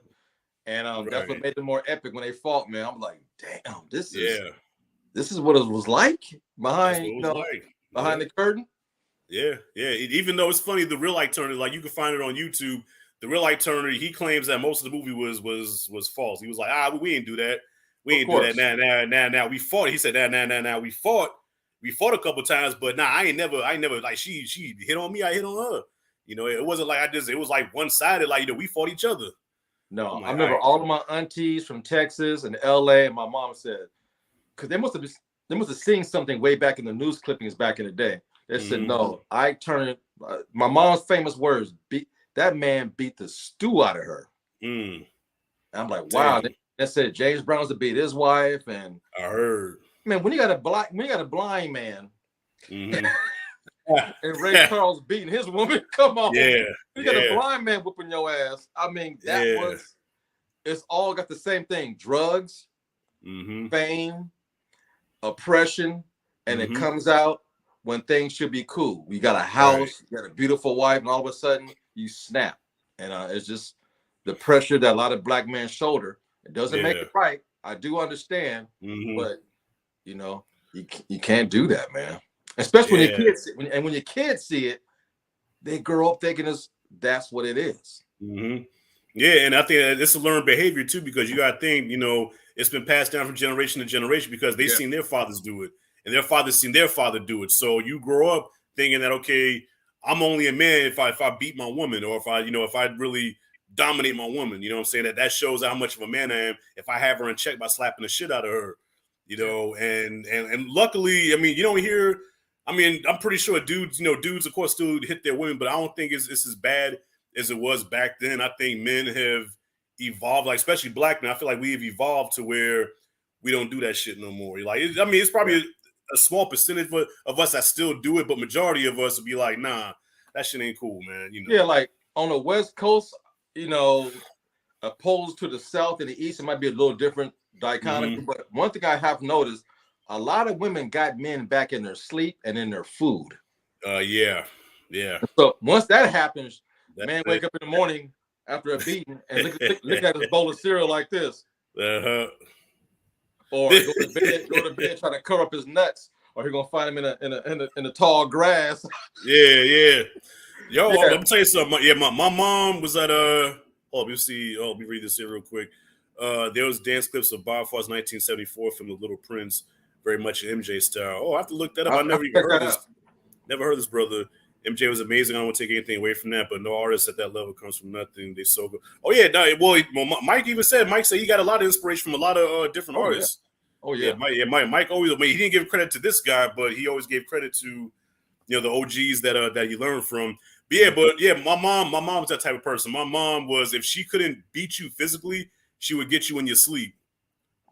and that's what made them more epic when they fought. Man, I'm like, damn, this is what it was like behind the curtain. Yeah. Even though it's funny, the real Ike Turner, like you can find it on YouTube. The real Ike Turner, he claims that most of the movie was false. He was like, we ain't do that. We ain't do that. Now we fought. He said, now we fought. We fought a couple times, but I ain't never like she hit on me, I hit on her. It wasn't like it was like one-sided, like we fought each other. No, like, I remember all of my aunties from Texas and LA, and my mom said, because they must have seen something way back in the news clippings back in the day. They said, no, Ike Turner, my mom's famous words, that man beat the stew out of her. And I'm like, wow. They said James Brown's to beat his wife, and I heard. Man, when you got a blind man, and Ray Charles beating his woman, come on. Yeah. You got a blind man whooping your ass. I mean, it's all got the same thing: drugs, fame, oppression, and it comes out when things should be cool. You got a house, you got a beautiful wife, and all of a sudden you snap. And it's just the pressure that a lot of black men shoulder. It doesn't make it right. I do understand, but you can't do that, man. Especially when your kids when your kids see it, they grow up thinking that's what it is. Yeah, and I think it's a learned behavior too, because you got to think, it's been passed down from generation to generation because they've seen their fathers do it, and their fathers seen their father do it. So you grow up thinking that, okay, I'm only a man if I beat my woman, or if I really dominate my woman. You know what I'm saying? That shows how much of a man I am if I have her in check by slapping the shit out of her. And luckily, I mean, you don't hear. I mean, I'm pretty sure dudes, of course, still hit their women, but I don't think it's as bad as it was back then. I think men have evolved, like especially black men. I feel like we have evolved to where we don't do that shit no more. Like, it's probably a small percentage of us that still do it, but majority of us would be like, nah, that shit ain't cool, man. Yeah, like on the West Coast, opposed to the South and the East, it might be a little different dichotomy. But one thing I have noticed, a lot of women got men back in their sleep and in their food. Yeah. So once that happens, man wake up in the morning after a beating and look at his bowl of cereal like this. Uh-huh. Or go to bed, try to cover up his nuts, or he's gonna find him in the tall grass. Yeah. Yo, Yeah. let me tell you something. Yeah, my mom was at let me read this here real quick. There was dance clips of Bob Fosse 1974 from The Little Prince, very much MJ style. Oh, I have to look that up. I never even heard this. Never heard this, brother. MJ was amazing. I don't want to take anything away from that, but no artist at that level comes from nothing. They so good. Oh yeah, no, well, Mike even said. Mike said he got a lot of inspiration from a lot of different artists. Yeah. Mike always. I mean, he didn't give credit to this guy, but he always gave credit to the OGs that you learn from. But my mom was that type of person. My mom was, if she couldn't beat you physically, she would get you in your sleep.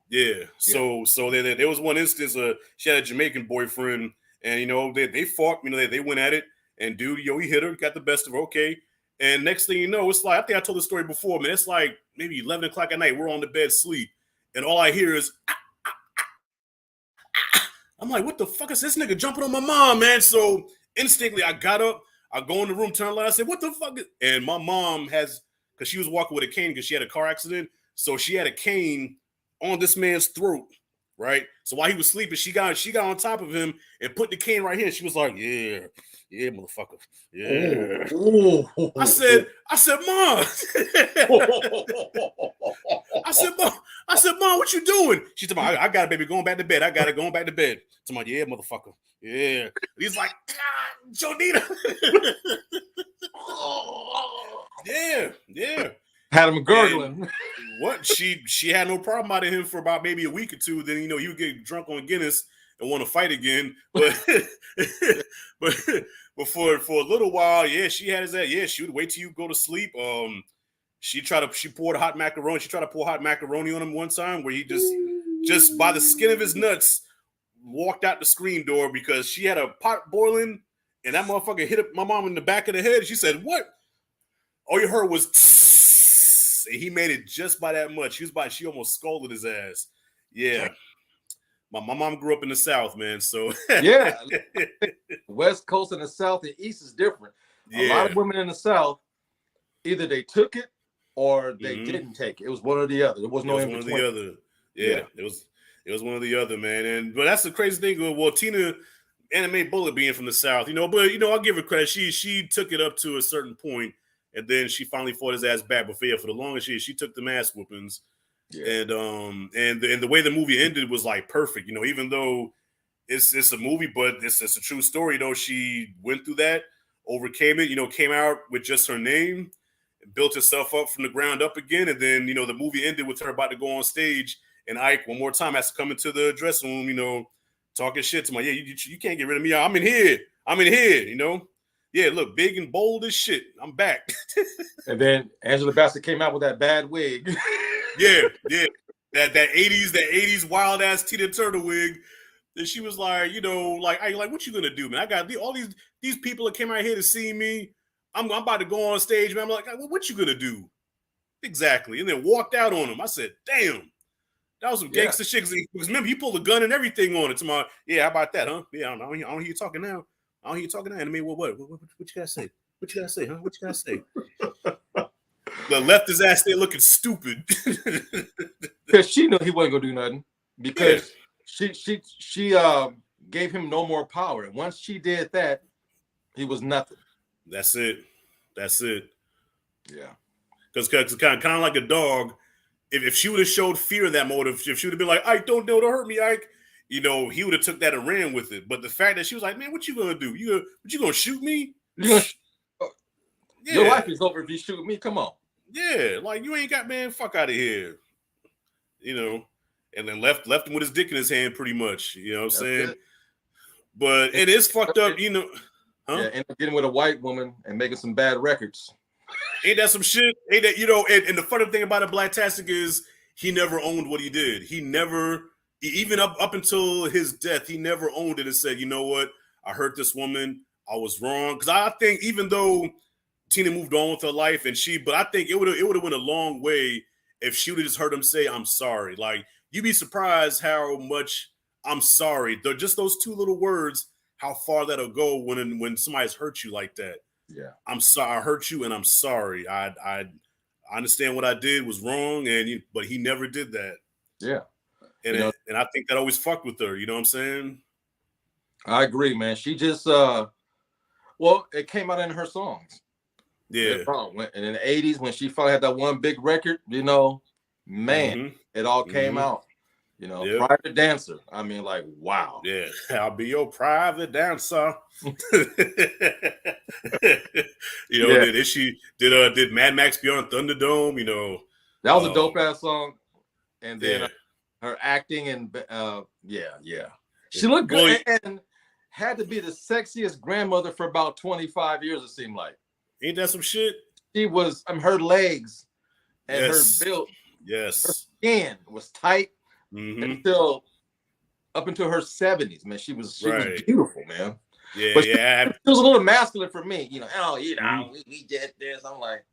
Yeah. So there was one instance. She had a Jamaican boyfriend, and they fought. They went at it. And dude, he hit her, got the best of her. Okay. And next thing you know, it's like, I think I told the story before, man. It's like maybe 11 o'clock at night. We're on the bed sleep. And all I hear is, I'm like, what the fuck is this nigga jumping on my mom, man? So instinctively, I got up. I go in the room, turn the light. I said, what the fuck? And my mom because she was walking with a cane because she had a car accident. So she had a cane on this man's throat, right? So while he was sleeping, she got on top of him and put the cane right here. She was like, yeah, motherfucker. Yeah. Ooh. I said, Mom. I said, Mom, what you doing? She told me, I got it, baby. Going back to bed. I got it. Going back to bed. To my, yeah, motherfucker. Yeah. He's like, Jonita. Yeah. Had him gurgling. And what? She had no problem out of him for about maybe a week or two. Then he would get drunk on Guinness and want to fight again. But for a little while, she had his ass. Yeah, she would wait till you go to sleep. She poured hot macaroni. She tried to pour hot macaroni on him one time where he just by the skin of his nuts walked out the screen door because she had a pot boiling and that motherfucker hit my mom in the back of the head. She said, "What?" All you heard was tss, and he made it just by that much. She almost scolded his ass. Yeah. My mom grew up in the South, man. So yeah, West Coast and the South and East is different. A lot of women in the South, either they took it or they didn't take it. It was one or the other. There was no in between. One or the other. Yeah, it was one or the other, man. But that's the crazy thing. Well, Tina Anime Bullet being from the South, but I'll give her credit. She took it up to a certain point, and then she finally fought his ass back. But for the longest she took the ass whoopings. Yeah. And the way the movie ended was like perfect, even though it's a movie, but it's a true story. She went through that, overcame it, came out with just her name, built herself up from the ground up again, and then the movie ended with her about to go on stage, and Ike one more time has to come into the dressing room, talking shit to my, you can't get rid of me. I'm in here, Yeah, look, big and bold as shit. I'm back. And then Angela Bassett came out with that bad wig. Yeah. That 80s wild ass Tina Turner wig. And she was like, what you gonna do, man? I got all these people that came out here to see me. I'm about to go on stage, man. I'm like, what you gonna do? Exactly. And then walked out on him. I said, damn, that was some gangster shit. Because remember, he pulled a gun and everything on it. Tomorrow, how about that, huh? Yeah, I don't hear you talking now. I don't hear you talking now. And I mean, what you gotta say? What you gotta say, huh? What you gotta say? Left his ass there looking stupid. Because she knew he wasn't gonna do nothing. Because she gave him no more power. And once she did that, he was nothing. That's it. Yeah. Because kind of like a dog, if she would have showed fear in that motive, if she would have been like, Ike, don't hurt me, Ike, he would have took that and ran with it. But the fact that she was like, man, what you gonna do? You gonna shoot me? Your life is over if you shoot me. Come on. Yeah, like you ain't got, man, fuck out of here. And then left him with his dick in his hand pretty much. You know what I'm saying? But it is fucked up, huh? Yeah, end up getting with a white woman and making some bad records. Ain't that some shit? Ain't that, and the funny thing about it, Blacktastic, is he never owned what he did. He never, even up until his death, he never owned it and said, you know what? I hurt this woman. I was wrong. Because I think even though Tina moved on with her life but I think it would have went a long way if she would have just heard him say, I'm sorry. Like, you'd be surprised how much I'm sorry. Just those two little words, how far that'll go when somebody's hurt you like that. Yeah. I'm sorry. I hurt you and I'm sorry. I I understand what I did was wrong, but he never did that. Yeah. And and I think that always fucked with her. You know what I'm saying? I agree, man. She just it came out in her songs. Yeah. And in the 80s, when she finally had that one big record, you know, man, it all came out. You know, Private Dancer. I mean, like, wow. Yeah, I'll be your private dancer. Did Mad Max be on Thunderdome? You know, that was a dope ass song. And then her acting and she looked good and had to be the sexiest grandmother for about 25 years. It seemed like. Ain't that some shit? She was. Her legs and her build. Yes, her skin was tight. Until up until her 70s, man, she was beautiful, man. Yeah, but yeah. She was a little masculine for me, you know. We did this. I'm like,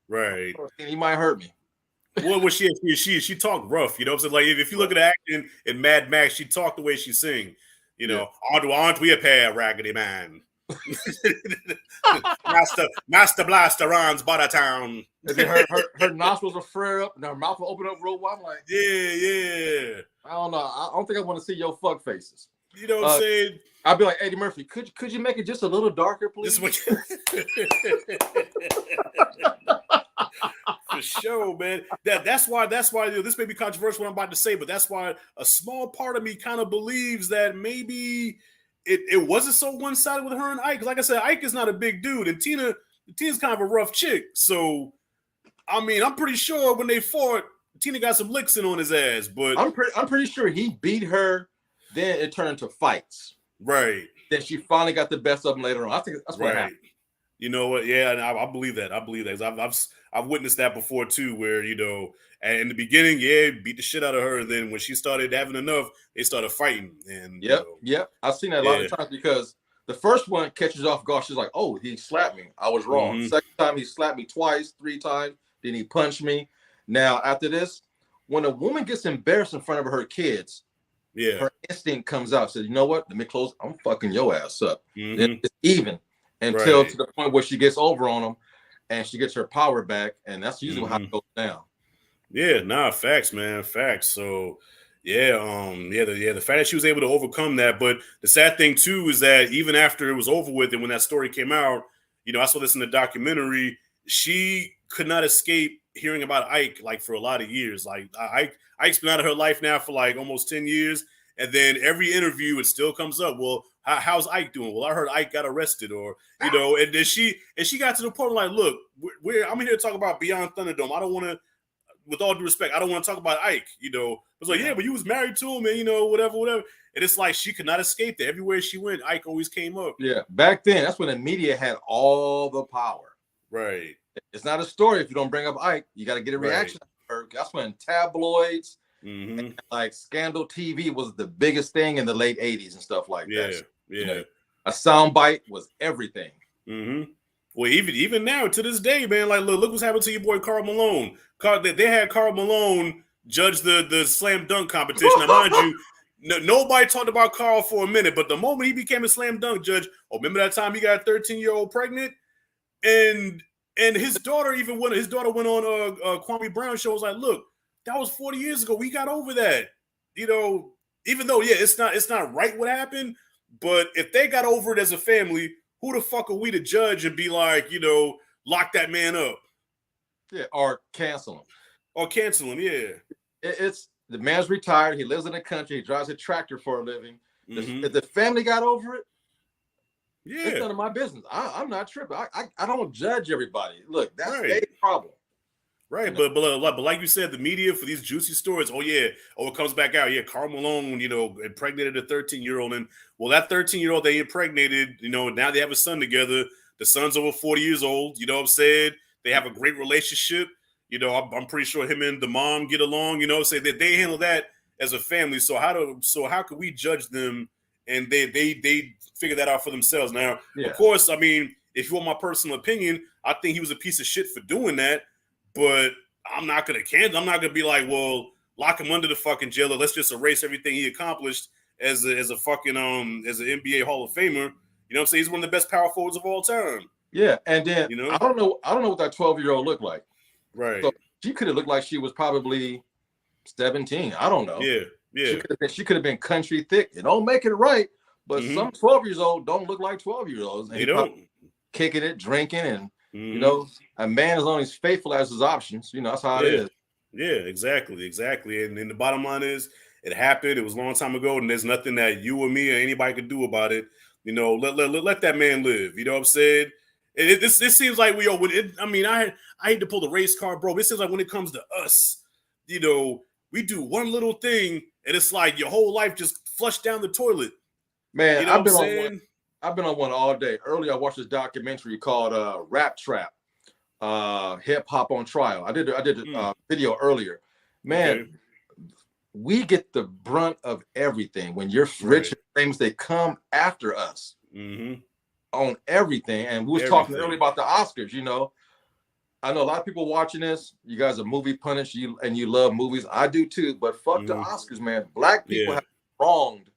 right. He might hurt me. What was she talked rough, you know what I'm saying? Like if you look at the acting in Mad Max, she talked the way she sing. You know, aren't we a pair, Raggedy Man? Master Blaster runs Buttertown. And then her nostrils will flare up and her mouth will open up real wide. I'm like, yeah. I don't know. I don't think I want to see your fuck faces. You know what I'm saying? I'd be like, Eddie Murphy, could you make it just a little darker, please? For sure, man. That's why this may be controversial what I'm about to say, but that's why a small part of me kind of believes that maybe it wasn't so one-sided with her and Ike. Because like I said, Ike is not a big dude, and Tina's kind of a rough chick. So, I mean, I'm pretty sure when they fought, Tina got some licks in on his ass. But I'm pretty sure he beat her. Then it turned into fights. Right. Then she finally got the best of him later on. I think that's what happened. You know what? Yeah, and I believe that. I've witnessed that before too, where you know, in the beginning, beat the shit out of her, and then when she started having enough, they started fighting. And I've seen that a lot of times because the first one catches off guard. She's like, "Oh, he slapped me. I was wrong." Second time, he slapped me twice, 3 times. Then he punched me. Now after this, when a woman gets embarrassed in front of her kids, her instinct comes out. Says, "You know what? Let me close. I'm fucking your ass up." Then it's even until to the point where she gets over on him. And she gets her power back, and that's usually how it goes down. Yeah, facts, man, facts. So, the fact that she was able to overcome that, but the sad thing too is that even after it was over with, and when that story came out, you know, I saw this in the documentary. She could not escape hearing about Ike like for a lot of years. Like Ike's been out of her life now for like almost 10 years, and then every interview it still comes up. Well, how's Ike doing? Well, I heard Ike got arrested, or you know, and then she got to the point like, look, I'm here to talk about Beyond Thunderdome. I don't want to, with all due respect, I don't want to talk about Ike. You know, it's like, but you was married to him, and you know, whatever. And it's like she could not escape that. Everywhere she went, Ike always came up. Yeah, back then, that's when the media had all the power. Right. It's not a story if you don't bring up Ike. You got to get a reaction. That's when tabloids. And like Scandal TV was the biggest thing in the late 80s and stuff like that. You know, a soundbite was everything. Well, even now to this day, man, like look what's happened to your boy Karl Malone. They had Karl Malone judge the slam dunk competition. Now, mind you, nobody talked about Karl for a minute, but the moment he became a slam dunk judge, remember that time he got a 13-year-old pregnant, and his daughter went on Kwame Brown show. Was like, look, that was 40 years ago. We got over that. You know, even though, it's not right what happened, but if they got over it as a family, who the fuck are we to judge and be like, you know, lock that man up? Yeah, or cancel him. It's the man's retired. He lives in the country. He drives a tractor for a living. If the family got over it, it's none of my business. I'm not tripping. I don't judge everybody. Look, that's their problem. Right, but like you said, the media for these juicy stories. It comes back out. Yeah, Karl Malone, you know, impregnated a 13-year-old, and that 13-year-old they impregnated, you know, now they have a son together. The son's over 40 years old. You know what I'm saying? They have a great relationship. You know, I'm pretty sure him and the mom get along. You know, say that they handle that as a family. So how could we judge them? And they figure that out for themselves. Now, of course, I mean, if you want my personal opinion, I think he was a piece of shit for doing that. But I'm not gonna cancel. I'm not gonna be like, well, lock him under the fucking jail, or let's just erase everything he accomplished as a fucking as an NBA Hall of Famer. You know what I'm saying? He's one of the best power forwards of all time. Yeah, and then I don't know what that 12-year-old looked like. Right. So she could have looked like she was probably 17. I don't know. Yeah. Yeah. She could have been country thick. It don't make it right, but Mhm. some 12 years old don't look like 12 years olds. And They he don't. probably kicking it, drinking, and Mhm. you know, a man is only as faithful as his options. You know, that's how it Yeah. is. Yeah, exactly. And the bottom line is, it happened. It was a long time ago, and there's nothing that you or me or anybody could do about it. You know, let that man live. You know what I'm saying? It seems like we are. I mean, I hate to pull the race card, bro. But it seems like when it comes to us, you know, we do one little thing, and it's like your whole life just flushed down the toilet. Man, You know I've what been I'm on saying? one. I've been on one all day. Earlier, I watched this documentary called Rap Trap, Hip Hop on Trial. I did a video earlier. Man, Okay. we get the brunt of everything. When you're rich and famous, they come after us on everything. And we was talking earlier about the Oscars. You know, I know a lot of people watching this. You guys are movie punish, you love movies. I do too. But fuck the Oscars, man. Black people have been wronged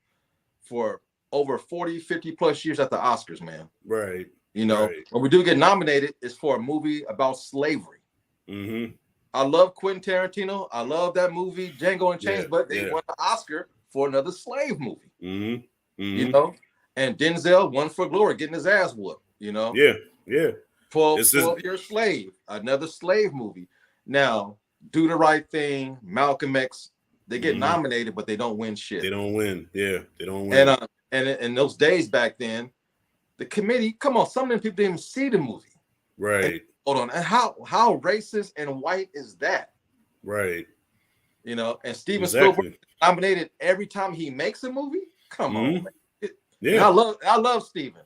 for over 40, 50 plus years at the Oscars, man. Right. You know, when we do get nominated, it's for a movie about slavery. I love Quentin Tarantino. I love that movie, Django Unchained, but they won the Oscar for another slave movie. You know, and Denzel won for Glory, getting his ass whooped. You know, 12-year slave, another slave movie. Now, Do the Right Thing, Malcolm X, they get nominated, but they don't win shit. They don't win. Yeah, they don't win. And in those days back then, the committee, come on, some of them people didn't even see the movie. Right. And, hold on. And how racist and white is that? Right. You know, and Steven Spielberg nominated every time he makes a movie. Come on, man. Yeah. I love Steven.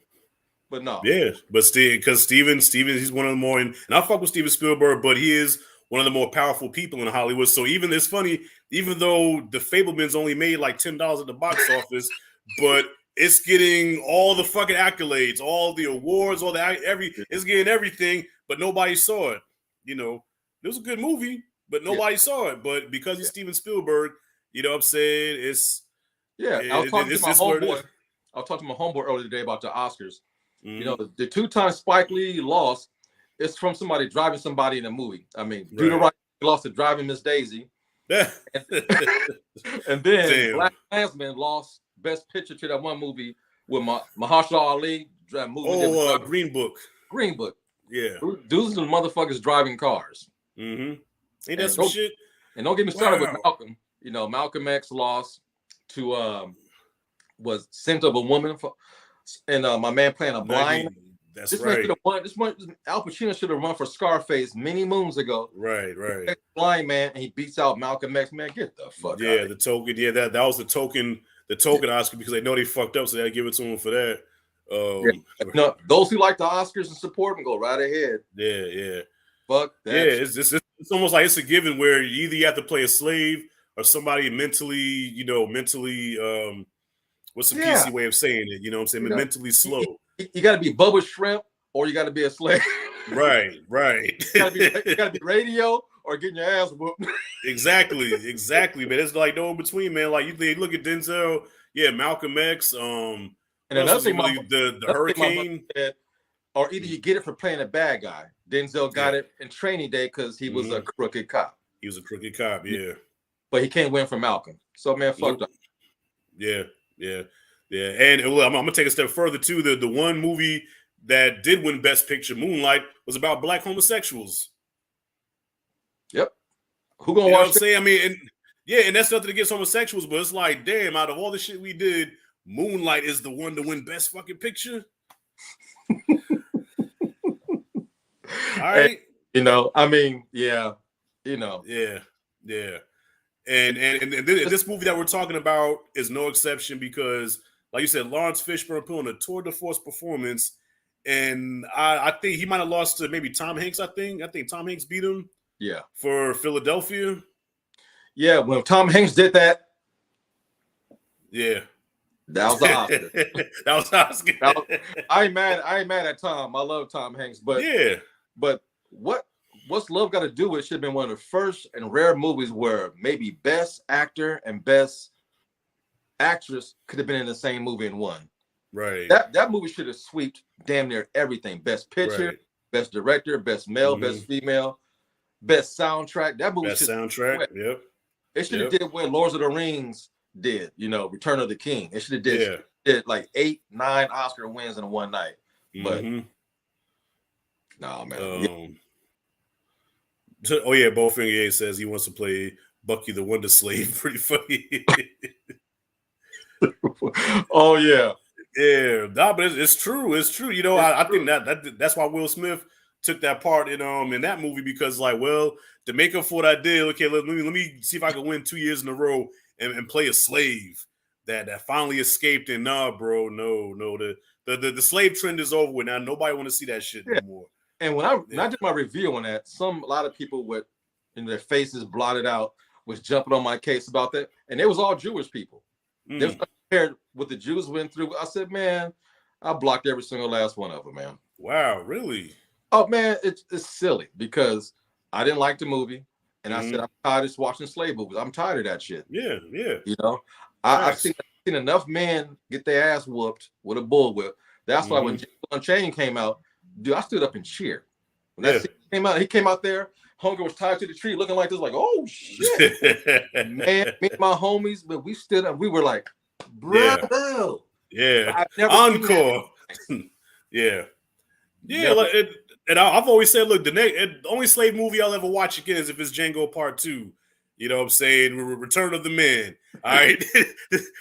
But no. Yeah, but because Steven, he's one of the more, and I fuck with Steven Spielberg, but he is one of the more powerful people in Hollywood. So even it's funny, even though The Fablemans only made like $10 at the box office, but it's getting all the fucking accolades, all the awards, all the it's getting everything, but nobody saw it. You know, it was a good movie, but nobody saw it. But because it's Steven Spielberg, you know what I'm saying? It's I was talking to my homeboy. I was talking to my homeboy earlier today about the Oscars. You know, the 2 times Spike Lee lost, it's from somebody driving somebody in a movie. I mean, Do the Right Thing lost to Driving Miss Daisy. And then Black Klansman lost Best Picture to that one movie with Mahershala Ali. Movie Green Book. Green Book. Yeah. Dudes and motherfuckers driving cars. Ain't that some shit? And don't get me started with Malcolm. You know, Malcolm X lost to was Scent of a Woman and my man playing a blind. That's right. This one, Al Pacino should have run for Scarface many moons ago. Right. Blind man, and he beats out Malcolm X. Man, get the fuck out. Yeah, the token. Yeah, that was the token Oscar, because they know they fucked up, so they give it to him for that. No, those who like the Oscars and support them, go right ahead. Yeah. Fuck that. Yeah, it's almost like it's a given where either you have to play a slave or somebody mentally, what's the PC way of saying it? You know what I'm saying? Mentally slow. You got to be Bubba Shrimp or you got to be a slave. Right. You got to be radio or getting your ass whooped. Exactly, man. It's like no in between, man. Like you look at Denzel, Malcolm X, and another thing, the Hurricane. Or either you get it for playing a bad guy. Denzel got it in Training Day because he was a crooked cop. He was a crooked cop, yeah. But he can't win for Malcolm. So man, fuck up. Yeah. And I'm gonna take a step further too. The one movie that did win Best Picture, Moonlight, was about black homosexuals. Yep. Who gonna watch? What I'm saying? I mean, and that's nothing against homosexuals, but it's like, damn, out of all the shit we did, Moonlight is the one to win Best fucking Picture. All right. I mean, yeah. Yeah. And this movie that we're talking about is no exception because, like you said, Lawrence Fishburne put on a tour de force performance, and I think he might have lost to maybe Tom Hanks. I think Tom Hanks beat him. Yeah. For Philadelphia. Yeah, when Tom Hanks did that. Yeah. That was the Oscar. That was Oscar. I ain't mad at Tom. I love Tom Hanks, but But what's love got to do with it? Should have been one of the first and rare movies where maybe Best Actor and Best Actress could have been in the same movie in one. Right. That movie should have swept damn near everything. Best Picture, Best Director, Best Male, Best Female. best soundtrack. That movie Best should soundtrack. Yep. it should have did what Lords of the Rings did, Return of the King. It should have did like 8, 9 Oscar wins in one night. But nah, man. Oh yeah, Bowfinger says he wants to play Bucky the Wonder Slave. Pretty funny. Oh yeah. Yeah, nah, but it's true. It's true. I think that's why Will Smith took that part in that movie, because like, well, to make up for what I did, okay, let me see if I can win 2 years in a row and play a slave that finally escaped. And nah, bro, no, the slave trend is over with now. Nobody want to see that shit no more. And when I did my review on that, a lot of people with their faces blotted out was jumping on my case about that, and it was all Jewish people. They was compared what the Jews went through. I said, man, I blocked every single last one of them, man. Wow, really? Oh man, it's silly because I didn't like the movie, and I said I'm tired of watching slave movies. I'm tired of that shit. Yeah. I've seen enough men get their ass whooped with a bullwhip. That's why when Django Unchained came out, dude, I stood up and cheered. When that scene came out, he came out there. Hunger was tied to the tree, looking like this, like, oh shit, man. Me and my homies, but we stood up. We were like, bravo. Yeah. Encore. Yeah. Like and I've always said, look, the only slave movie I'll ever watch again is if it's Django Part 2. You know what I'm saying? Return of the Man. All right.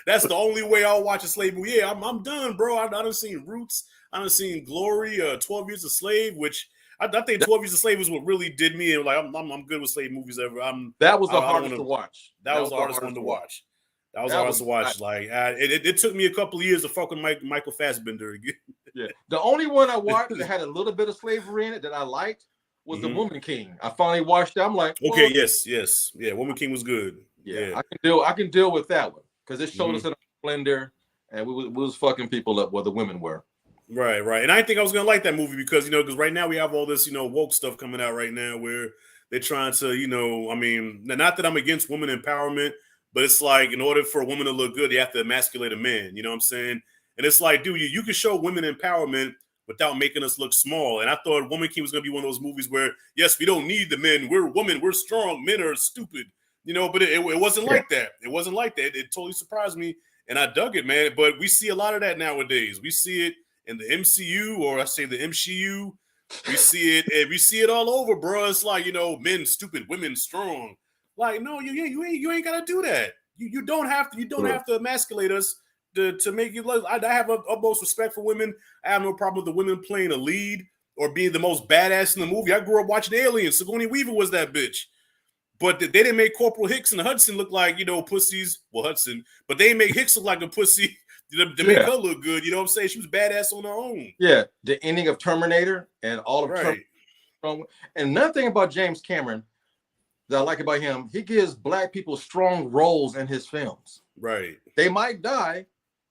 That's the only way I'll watch a slave movie. Yeah, I'm done, bro. I done seen Roots. I done seen Glory, 12 Years a Slave, which I think 12 Years a Slave is what really did me. And like, I'm good with slave movies ever. That was the hardest to watch. That was the hardest one to watch. That was the hardest to watch. Like, it took me a couple of years to fuck with Michael Fassbender again. Yeah. The only one I watched that had a little bit of slavery in it that I liked was The Woman King. I finally watched it. I'm like, okay, yes. Yeah, Woman King was good. Yeah. I can deal with that one because it showed us in a splendor, and we was fucking people up where the women were. Right. And I didn't think I was gonna like that movie because right now we have all this woke stuff coming out right now where they're trying to I mean, not that I'm against women empowerment, but it's like in order for a woman to look good, you have to emasculate a man. You know what I'm saying? And it's like, dude, you can show women empowerment without making us look small. And I thought Woman King was gonna be one of those movies where yes, we don't need the men. We're women. We're strong. Men are stupid. But it wasn't like that. It wasn't like that. It totally surprised me, and I dug it, man. But we see a lot of that nowadays. We see it in the MCU, or I say the MCU. We see it all over, bro. It's like, men stupid, women strong. Like, no, you ain't gotta do that. You don't have to emasculate us to make you look. I have utmost respect for women. I have no problem with the women playing a lead or being the most badass in the movie. I grew up watching Aliens. Sigourney Weaver was that bitch. But they didn't make Corporal Hicks and Hudson look like, pussies. Well, Hudson. But they didn't make Hicks look like a pussy to make her look good. You know what I'm saying? She was badass on her own. Yeah. The ending of Terminator and all of Terminator. And another thing about James Cameron that I like about him, he gives black people strong roles in his films. Right. They might die.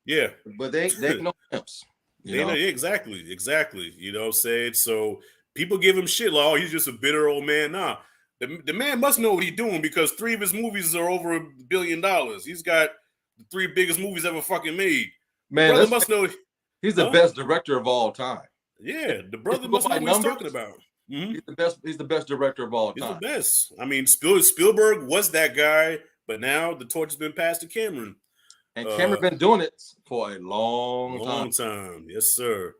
Yeah. But they ain't no pimps. Exactly. You know what I'm saying? So people give him shit like, oh, he's just a bitter old man. Nah. The man must know what he's doing because 3 of his movies are over $1 billion. He's got the 3 biggest movies ever fucking made. Man, brother must know. He's the best director of all time. Yeah, the brother must know what he's talking about. He's the best. He's the best director of all time. He's the best. I mean, Spielberg was that guy, but now the torch has been passed to Cameron. And Cameron been doing it for a long time. Yes, sir.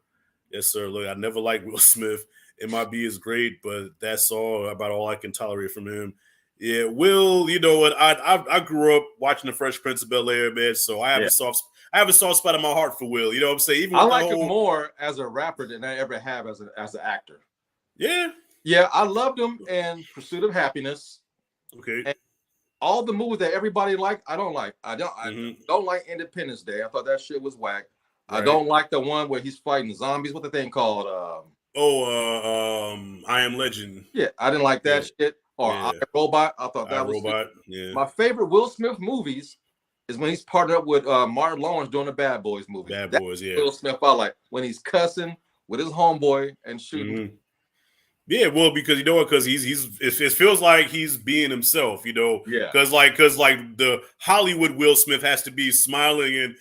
Look, I never liked Will Smith. MIB is great, but that's about all I can tolerate from him. Yeah, Will, you know what? I grew up watching The Fresh Prince of Bel-Air, man. So I have a soft spot in my heart for Will. You know what I'm saying? Even I like him more as a rapper than I ever have as an actor. Yeah. Yeah, I loved him in Pursuit of Happiness. Okay. And all the movies that everybody liked, I don't like. I don't like Independence Day. I thought that shit was whack. Right. I don't like the one where he's fighting zombies. What the thing called? I Am Legend. Yeah, I didn't like that shit. Or I Robot. I thought that was Robot. Yeah. My favorite Will Smith movies is when he's partnered up with Martin Lawrence doing the Bad Boys movie. Boys, yeah. Will Smith, I like when he's cussing with his homeboy and shooting. Yeah, well, because you know what? Because it feels like he's being himself, you know. Yeah. Because like the Hollywood Will Smith has to be smiling and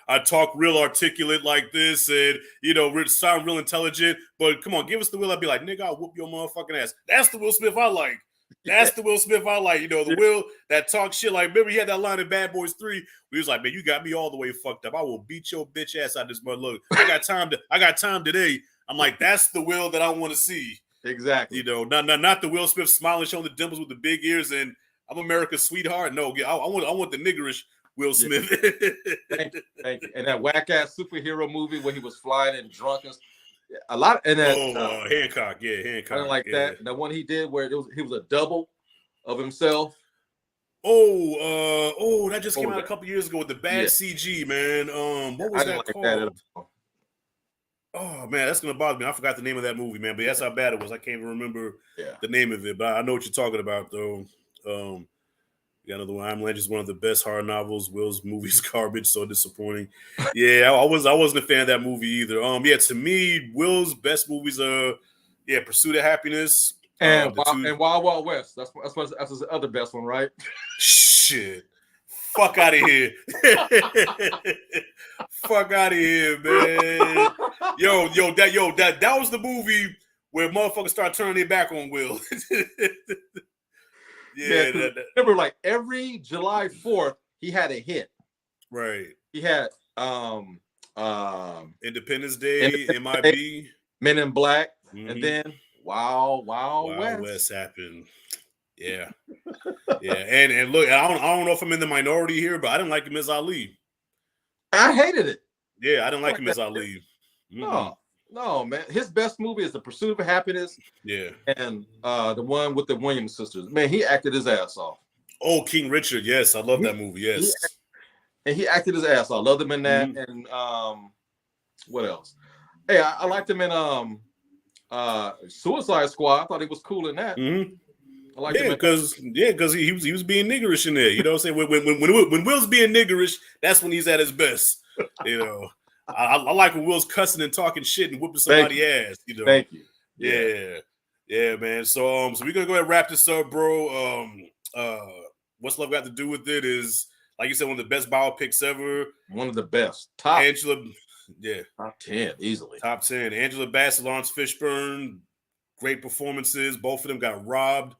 I talk real articulate like this and sound real intelligent. But come on, give us the Will. I'd be like, nigga, I'll whoop your motherfucking ass. That's the Will Smith I like. That's the Will Smith I like. The Will that talk shit. Like, remember he had that line in Bad Boys 3. Where he was like, man, you got me all the way fucked up. I will beat your bitch ass out this mother. Look, I got time today. I'm like, that's the Will that I want to see. Exactly. Not the Will Smith smiling, showing the dimples with the big ears, and I'm America's sweetheart. No, I want the niggerish Will Smith. Thank you. And that whack ass superhero movie where he was flying and drunk and a lot. And that Hancock, Hancock. I didn't like that. The one he did where he was a double of himself. That just came out a couple years ago with the bad CG, man. What was that called? That at all. Oh man, that's gonna bother me. I forgot the name of that movie, man. But that's how bad it was. I can't even remember the name of it. But I know what you're talking about, though. You got another one. I'm Legend is one of the best horror novels. Will's movie's garbage, so disappointing. Yeah, I wasn't a fan of that movie either. To me, Will's best movies are Pursuit of Happiness and Wild Wild West. That's the other best one, right? Shit. Fuck out of here. Fuck out of here, man. That was the movie where motherfuckers start turning their back on Will. Remember, like every July 4th, he had a hit. Right. He had Independence Day, MIB, Men in Black, and then Wild West happened. Yeah. And look, I don't know if I'm in the minority here, but I didn't like him as Ali. I hated it. Yeah, I didn't like him as Ali. No, man. His best movie is The Pursuit of Happiness. Yeah. And the one with the Williams sisters. Man, he acted his ass off. Oh, King Richard. Yes, I love that movie. Yes. He acted his ass off. I loved him in that. And what else? Hey, I liked him in Suicide Squad. I thought he was cool in that. I liked him because he was being niggerish in there. You know what I'm saying? When Will's being niggerish, that's when he's at his best. I like when Will's cussing and talking shit and whooping somebody's ass. Thank you. Yeah, man. So we're gonna go ahead and wrap this up, bro. What's Love Got to Do with It is, like you said, one of the best biopics ever. One of the best. Top 10 easily. Top 10. Angela Bassett, Lawrence Fishburne, great performances. Both of them got robbed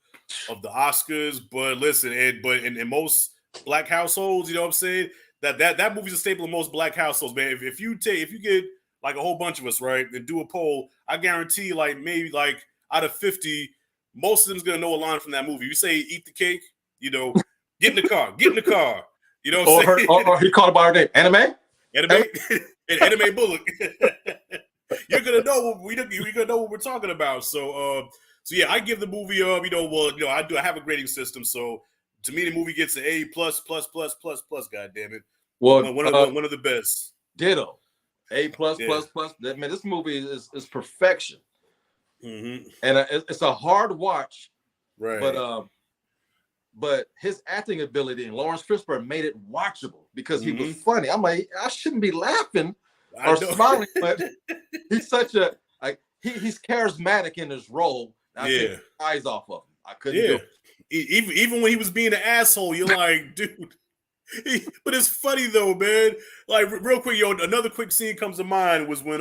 of the Oscars, but listen, in most black households, you know what I'm saying? That movie's a staple in most black households, man. If you get like a whole bunch of us, right, and do a poll, I guarantee maybe out of 50, most of them's gonna know a line from that movie. You say eat the cake, get in the car. You know what I'm saying? Or he called it by her name. Anime? Anime Bullock. You're gonna know what we're talking about. So yeah, I give the movie I have a grading system. So to me, the movie gets an A+++++. God damn it! Well, one of the best. Ditto. A++++. Man, this movie is perfection. Mm-hmm. And it's a hard watch, right? But his acting ability and Lawrence Fishburne made it watchable because he was funny. I'm like, I shouldn't be laughing or smiling, but he's such a he's charismatic in his role. I take eyes off of him. I couldn't do it. Even when he was being an asshole, you're like, dude. But it's funny though, man. Like real quick, another quick scene comes to mind was when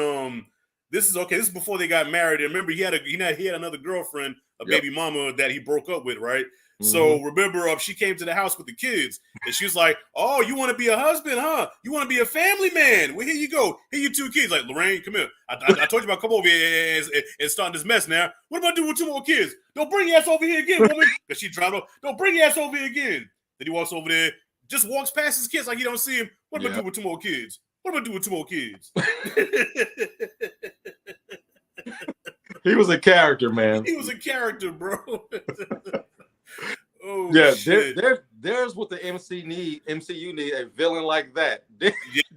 this is before they got married. And remember, he had another girlfriend, a baby mama that he broke up with, right? So remember, she came to the house with the kids, and she was like, "Oh, you want to be a husband, huh? You want to be a family man? Well, here you go. Here you 2 kids. Like Lorraine, come here. I told you about come over here and start this mess. Now, what am I doing with 2 more kids? Don't bring your ass over here again, woman. Because she dropped off. Don't bring your ass over here again. Then he walks over there, just walks past his kids like he don't see him. What am I doing with 2 more kids? What am I doing with 2 more kids? He was a character, man. He was a character, bro. Oh, yeah, shit. There's what the MCU need a villain like that. They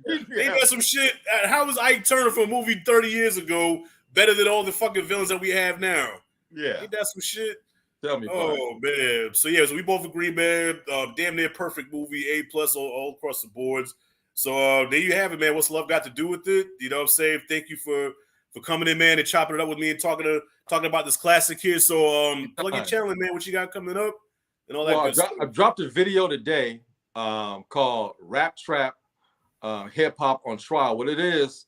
got some shit. How was Ike Turner from a movie 30 years ago better than all the fucking villains that we have now? Yeah, ain't that some shit? Tell me. Oh man. So we both agree, man. Damn near perfect movie, A+ all across the boards. So there you have it, man. What's Love Got to Do with It? You know what I'm saying? Thank you for coming in, man, and chopping it up with me and talking about this classic here. So plug your channel, man. What you got coming up and all that good stuff. I dropped a video today called Rap Trap Hip Hop on Trial. What it is,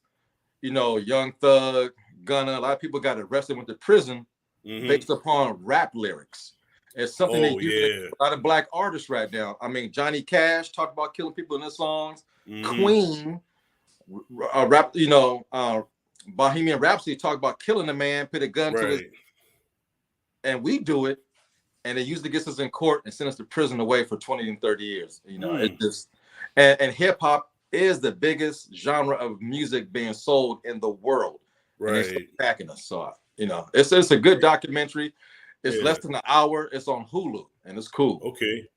Young Thug, Gunna, a lot of people got arrested, went to prison based upon rap lyrics. It's something they use a lot of black artists right now. I mean, Johnny Cash talked about killing people in his songs. Queen, Bohemian Rhapsody talked about killing a man, put a gun to his, and we do it, and they used it against us in court and send us to prison away for 20 and 30 years. It's just, and hip hop is the biggest genre of music being sold in the world. Right. And it's attacking us. So, it's a good documentary. It's less than an hour. It's on Hulu, and it's cool. Okay.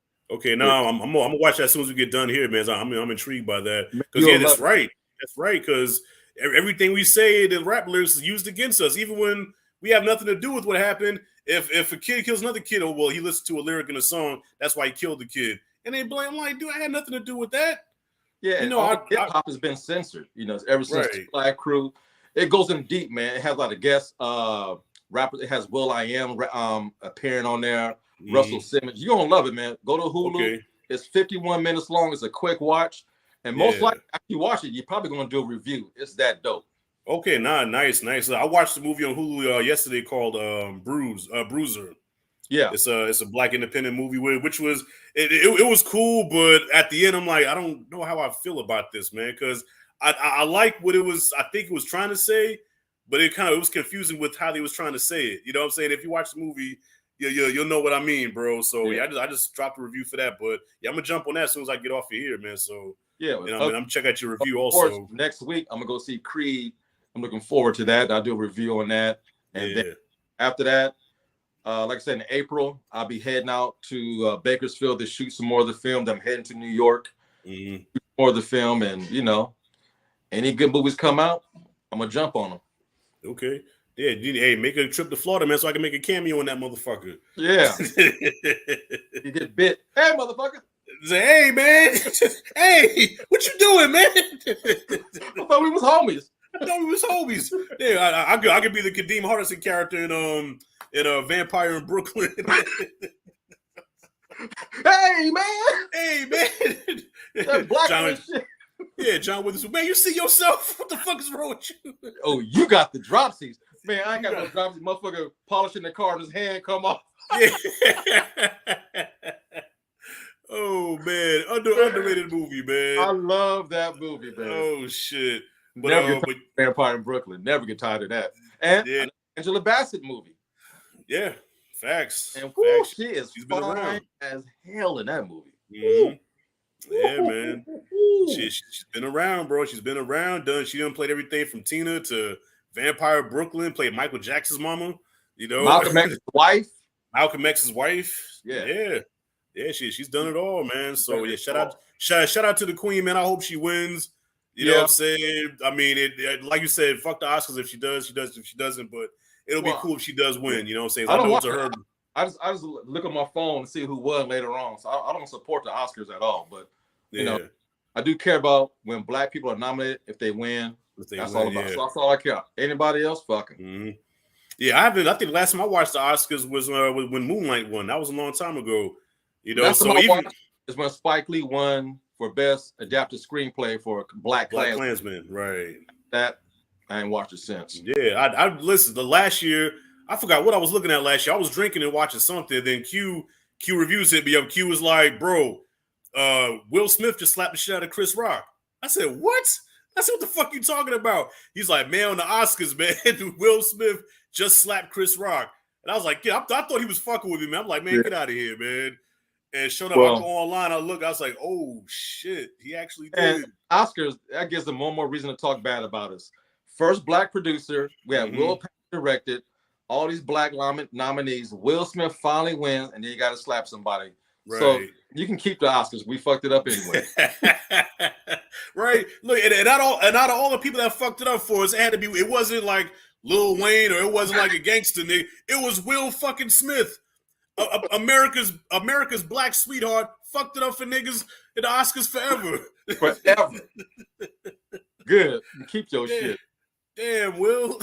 Now I'm gonna watch that as soon as we get done here, man. I'm intrigued by that because that's right. That's right. Because everything we say in rap lyrics is used against us, even when we have nothing to do with what happened. If a kid kills another kid, oh well, he listened to a lyric in a song. That's why he killed the kid, and they blame like, dude, I had nothing to do with that. Yeah, hip hop has been censored. Ever since Black Crew, it goes in deep, man. It has a lot of guests. Rappers. It has Will I Am appearing on there. Russell Simmons. You're gonna love it, man. Go to Hulu. It's 51 minutes long. It's a quick watch, and most likely after you watch it, you're probably gonna do a review. It's that dope. Okay, nice. I watched the movie on Hulu yesterday called Bruiser. Yeah, it's a black independent movie which was it was cool, but at the end I'm like, I don't know how I feel about this, man, because I like what it was. I think it was trying to say. But it was confusing with how they was trying to say it. You know what I'm saying? If you watch the movie, you'll know what I mean, bro. So I just dropped a review for that. But I'm gonna jump on that as soon as I get off of here, man. So I'm gonna check out your review also. Next week I'm gonna go see Creed. I'm looking forward to that. I'll do a review on that. And then after that, like I said, in April, I'll be heading out to Bakersfield to shoot some more of the film. Then I'm heading to New York, shoot more of the film, and any good movies come out, I'm gonna jump on them. Okay. Yeah, hey, make a trip to Florida, man, so I can make a cameo in that motherfucker. Yeah. You get bit. Hey, motherfucker. Say, hey, man. Hey, what you doing, man? I thought we was homies. Yeah, I could be the Kadeem Hardison character in a Vampire in Brooklyn. Hey, man. Hey, man. That black shit. Yeah, John Witherspoon. Man, you see yourself? What the fuck is wrong with you? Oh, you got the dropsies. Man, I ain't got no dropsies. Motherfucker polishing the car and his hand come off. Yeah. Oh, man. Underrated movie, man. I love that movie, man. Oh, shit. But, never get tired of Vampire in Brooklyn. Never get tired of that. And Angela Bassett movie. Yeah, facts. And she is fine as hell in that movie. Mm-hmm. Yeah, man. She's been around, bro. She's been around. She done played everything from Tina to Vampire Brooklyn. Played Michael Jackson's mama. Malcolm X's wife. Malcolm X's wife. Yeah. She's done it all, man. So shout out to the queen, man. I hope she wins. You know what I'm saying? I mean, like you said, fuck the Oscars if she does. She does if she doesn't. But it'll be cool if she does win. You know what I'm saying? I know it's a her. I just look at my phone and see who won later on. So I don't support the Oscars at all. But I do care about when black people are nominated. If they win, that's all about. So that's all I care. Anybody else, fucking. Mm-hmm. Yeah, I think the last time I watched the Oscars was when Moonlight won. That was a long time ago. So even is when Spike Lee won for best adapted screenplay for Black Klansman. Right. That I ain't watched it since. Yeah, I listened. The last year, I forgot what I was looking at last year. I was drinking and watching something. Then Q reviews hit me up. Q was like, "Bro, Will Smith just slapped the shit out of Chris Rock." I said, "What?" I said, "What the fuck you talking about?" He's like, "Man, on the Oscars, man, Will Smith just slapped Chris Rock." And I was like, "Yeah, I thought he was fucking with me, man." I'm like, "Man, get out of here, man." And showed up, I go online, I look, I was like, "Oh shit, he actually did." And Oscars, that gives them one more reason to talk bad about us. First black producer, we have Will Packer directed, all these black nominees. Will Smith finally wins, and then you got to slap somebody. Right. So you can keep the Oscars. We fucked it up anyway. Right. Look, and out of all the people that fucked it up for us, it wasn't like Lil Wayne or it wasn't like a gangster nigga. It was Will fucking Smith. America's black sweetheart fucked it up for niggas in the Oscars forever. Forever. Good. Keep your shit. Damn, Will.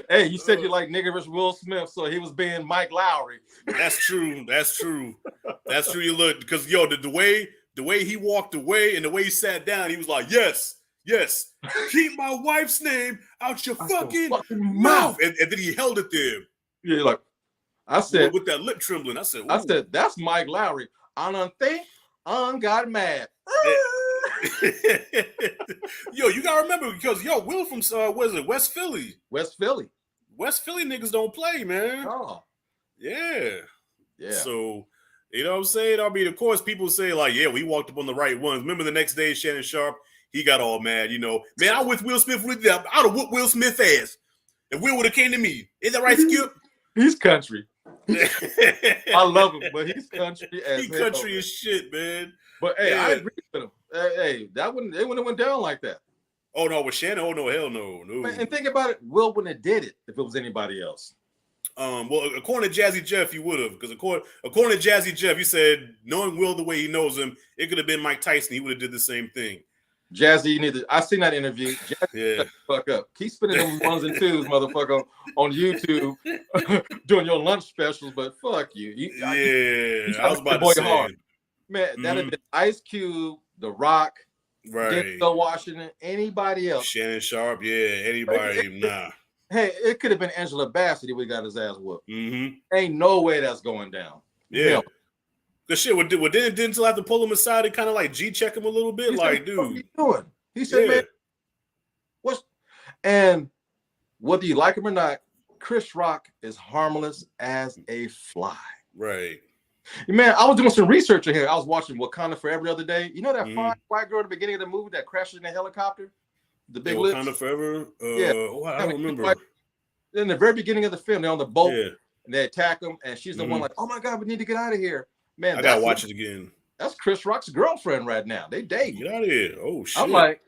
Hey, you said you like niggerish Will Smith, so he was being Mike Lowry. That's true. That's true. That's true. You look because the way he walked away and the way he sat down, he was like, yes, keep my wife's name out your fucking mouth. And then he held it there. Yeah, like I said with that lip trembling. I said, that's Mike Lowry. I don't think got mad. Yo, you gotta remember because Will from what is it, West Philly? West Philly niggas don't play, man. Oh, yeah. So you know what I'm saying? I mean, of course, people say like, yeah, we walked up on the right ones. Remember the next day, Shannon Sharp, he got all mad. You know, man, I with Will Smith with them. I'd have whooped Will Smith ass, and Will would have came to me. Is that right, Skip? He's country. I love him, but he's country as he country as shit, man. But hey, I agree with him. Hey, it wouldn't have went down like that. Oh no, with Shannon? Oh no, hell no. Man, and think about it, Will wouldn't have did it if it was anybody else. Well, according to Jazzy Jeff, he would have, because according to Jazzy Jeff, he said knowing Will the way he knows him, it could have been Mike Tyson. He would have did the same thing. Jazzy, you need to. I seen that interview. Jazzy, shut the fuck up. Keep spinning them ones and twos, motherfucker, on YouTube doing your lunch specials. But fuck you. I was about to say, hard. Man, that'd have been Ice Cube, The Rock, right? Denzel Washington, anybody else. Shannon Sharp, anybody, nah. Hey, it could have been Angela Bassett if we got his ass whooped. Mm-hmm. Ain't no way that's going down. Yeah. The shit, didn't Denzel have to pull him aside and kind of like G-check him a little bit? Like, dude. What are you doing? He said, man, and whether you like him or not, Chris Rock is harmless as a fly. Right. Man, I was doing some research in here. I was watching Wakanda Forever the other day. You know that fine white girl at the beginning of the movie that crashes in the helicopter? The big lips? Wakanda Forever? I don't remember. Like, in the very beginning of the film, they're on the boat and they attack them, and she's the one like, oh my God, we need to get out of here. Man, I gotta watch it again. That's Chris Rock's girlfriend right now. They date. Get out of here. Oh shit. I'm like,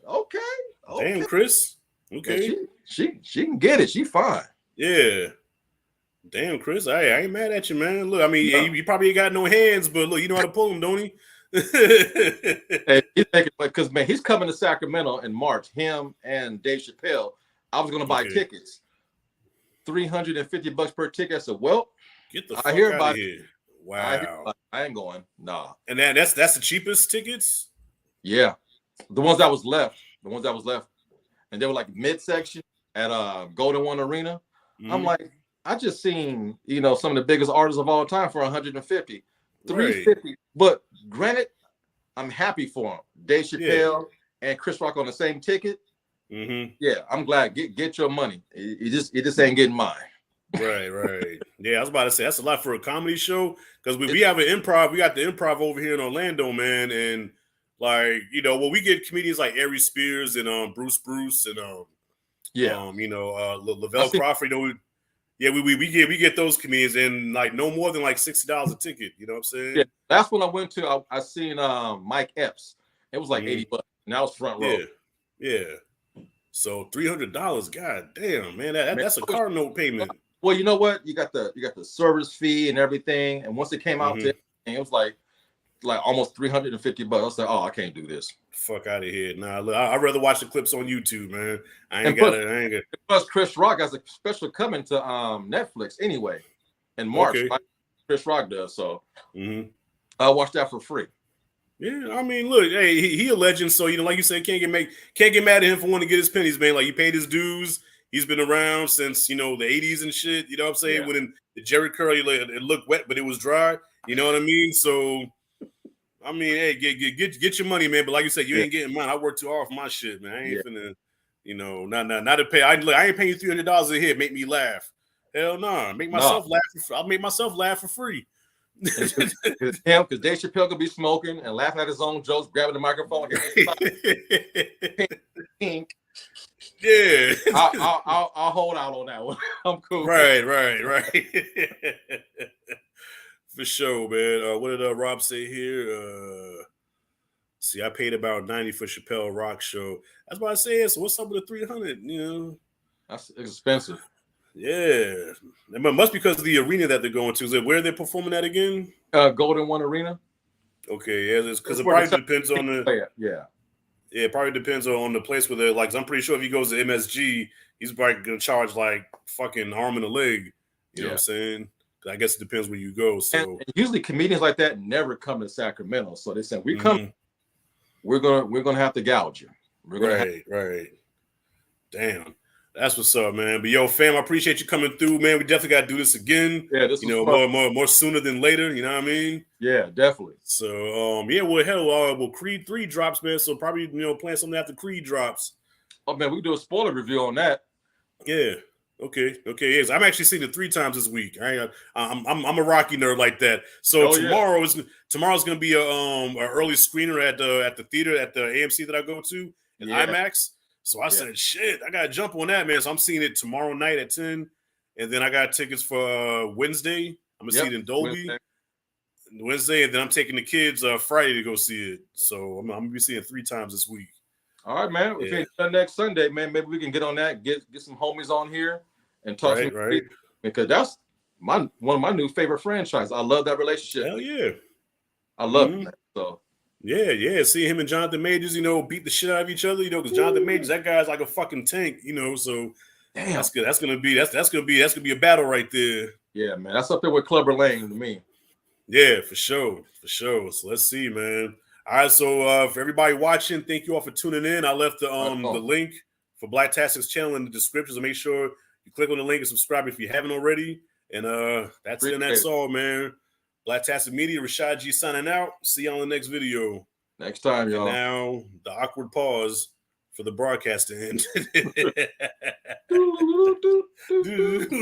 okay. Damn, Chris. Okay. She can get it. She fine. Yeah. Damn, Chris. I ain't mad at you, man. Look, I mean, you probably ain't got no hands, but look, you know how to pull them, don't he? Hey, he's thinking because man, he's coming to Sacramento in March. Him and Dave Chappelle. I was gonna buy tickets. $350 per ticket. I said, well, get the fuck out of here. Wow. I ain't going. Nah. And that's the cheapest tickets? Yeah. The ones that was left. And they were like midsection at Golden One Arena. Mm-hmm. I'm like, I just seen, some of the biggest artists of all time for 150. 350. Right. But granted, I'm happy for them. Dave Chappelle and Chris Rock on the same ticket. Mm-hmm. Yeah, I'm glad. Get your money. It just ain't getting mine. Right. Yeah, I was about to say that's a lot for a comedy show because we have an improv. We got the improv over here in Orlando, man, and like we get comedians like Ari Spears and Bruce and Lavelle Crawford. We get those comedians and like no more than like $60 a ticket. You know what I'm saying? Yeah, that's when I went to. I seen Mike Epps. It was like $80, and that was front row. Yeah. So $300. God damn, man, that's a car note payment. Well, you know what? You got the service fee and everything, and once it came out, it was like almost $350. I was like, oh, I can't do this. Fuck out of here. Nah, look, I'd rather watch the clips on YouTube, man. I ain't got it. Plus, Chris Rock has a special coming to Netflix anyway in March. Okay. Like Chris Rock does, so I'll watch that for free. Yeah, I mean, look, hey, he a legend, so like you said, can't get mad at him for wanting to get his pennies, man. Like he paid his dues. He's been around since the 80s and shit. You know what I'm saying? Yeah. When the Jerry curl, it looked wet, but it was dry. You know what I mean? So, I mean, hey, get your money, man. But like you said, you ain't getting mine. I work too hard for my shit, man. I ain't finna, not to pay. I ain't paying you $300 a hit. Make me laugh. Hell no. Nah. Make myself laugh. I'll make myself laugh for free. Because Dave Chappelle could be smoking and laughing at his own jokes, grabbing the microphone. Pink. Yeah, I'll hold out on that one. I'm cool. Right. For sure, man. What did Rob say here? See, I paid about $90 for Chappelle Rock show. That's what I said. So what's up with the $300? That's expensive. Yeah, it must be because of the arena that they're going to. Is it where they're performing at again? Golden One Arena. Okay, yeah, because it probably depends on the. Yeah. Yeah, it probably depends on the place where they're like. 'Cause I'm pretty sure if he goes to MSG, he's probably gonna charge like fucking arm and a leg. You know what I'm saying? 'Cause I guess it depends where you go. So And usually comedians like that never come to Sacramento. So they said, Mhm. we're gonna have to gouge you. We're gonna right. Damn. That's what's up, man. But yo, fam, I appreciate you coming through, man. We definitely gotta do this again. Yeah, this you was know, fun. more sooner than later. You know what I mean? Yeah, definitely. So yeah, well hell, well Creed 3 drops, man. So probably plan something after Creed drops. Oh man, we can do a spoiler review on that. Yeah. Okay. Yes, I'm actually seeing it 3 times this week. I'm a Rocky nerd like that. So tomorrow's gonna be a early screener at the theater at the AMC that I go to in IMAX. So I said, shit, I gotta jump on that, man. So I'm seeing it tomorrow night at 10, and then I got tickets for Wednesday. I'm gonna see it in Dolby Wednesday, and then I'm taking the kids Friday to go see it. So I'm gonna be seeing it 3 times this week. All right, man. If it's done next Sunday, man, maybe we can get on that, get some homies on here and talk right. Because that's one of my new favorite franchises. I love that relationship. Hell yeah. I love that. So yeah. Seeing him and Jonathan Majors, beat the shit out of each other, because Jonathan Majors, that guy's like a fucking tank, so damn. That's good. That's gonna be a battle right there. Yeah, man. That's up there with Clubber Lane to me. Yeah, for sure. So let's see, man. All right, so for everybody watching, thank you all for tuning in. I left the link for Blacktastic's channel in the description, so make sure you click on the link and subscribe if you haven't already. And that's it and that's all, man. Blacktastic Media, Rashad G signing out. See you on the next video. Next time, y'all. And now the awkward pause for the broadcast to end.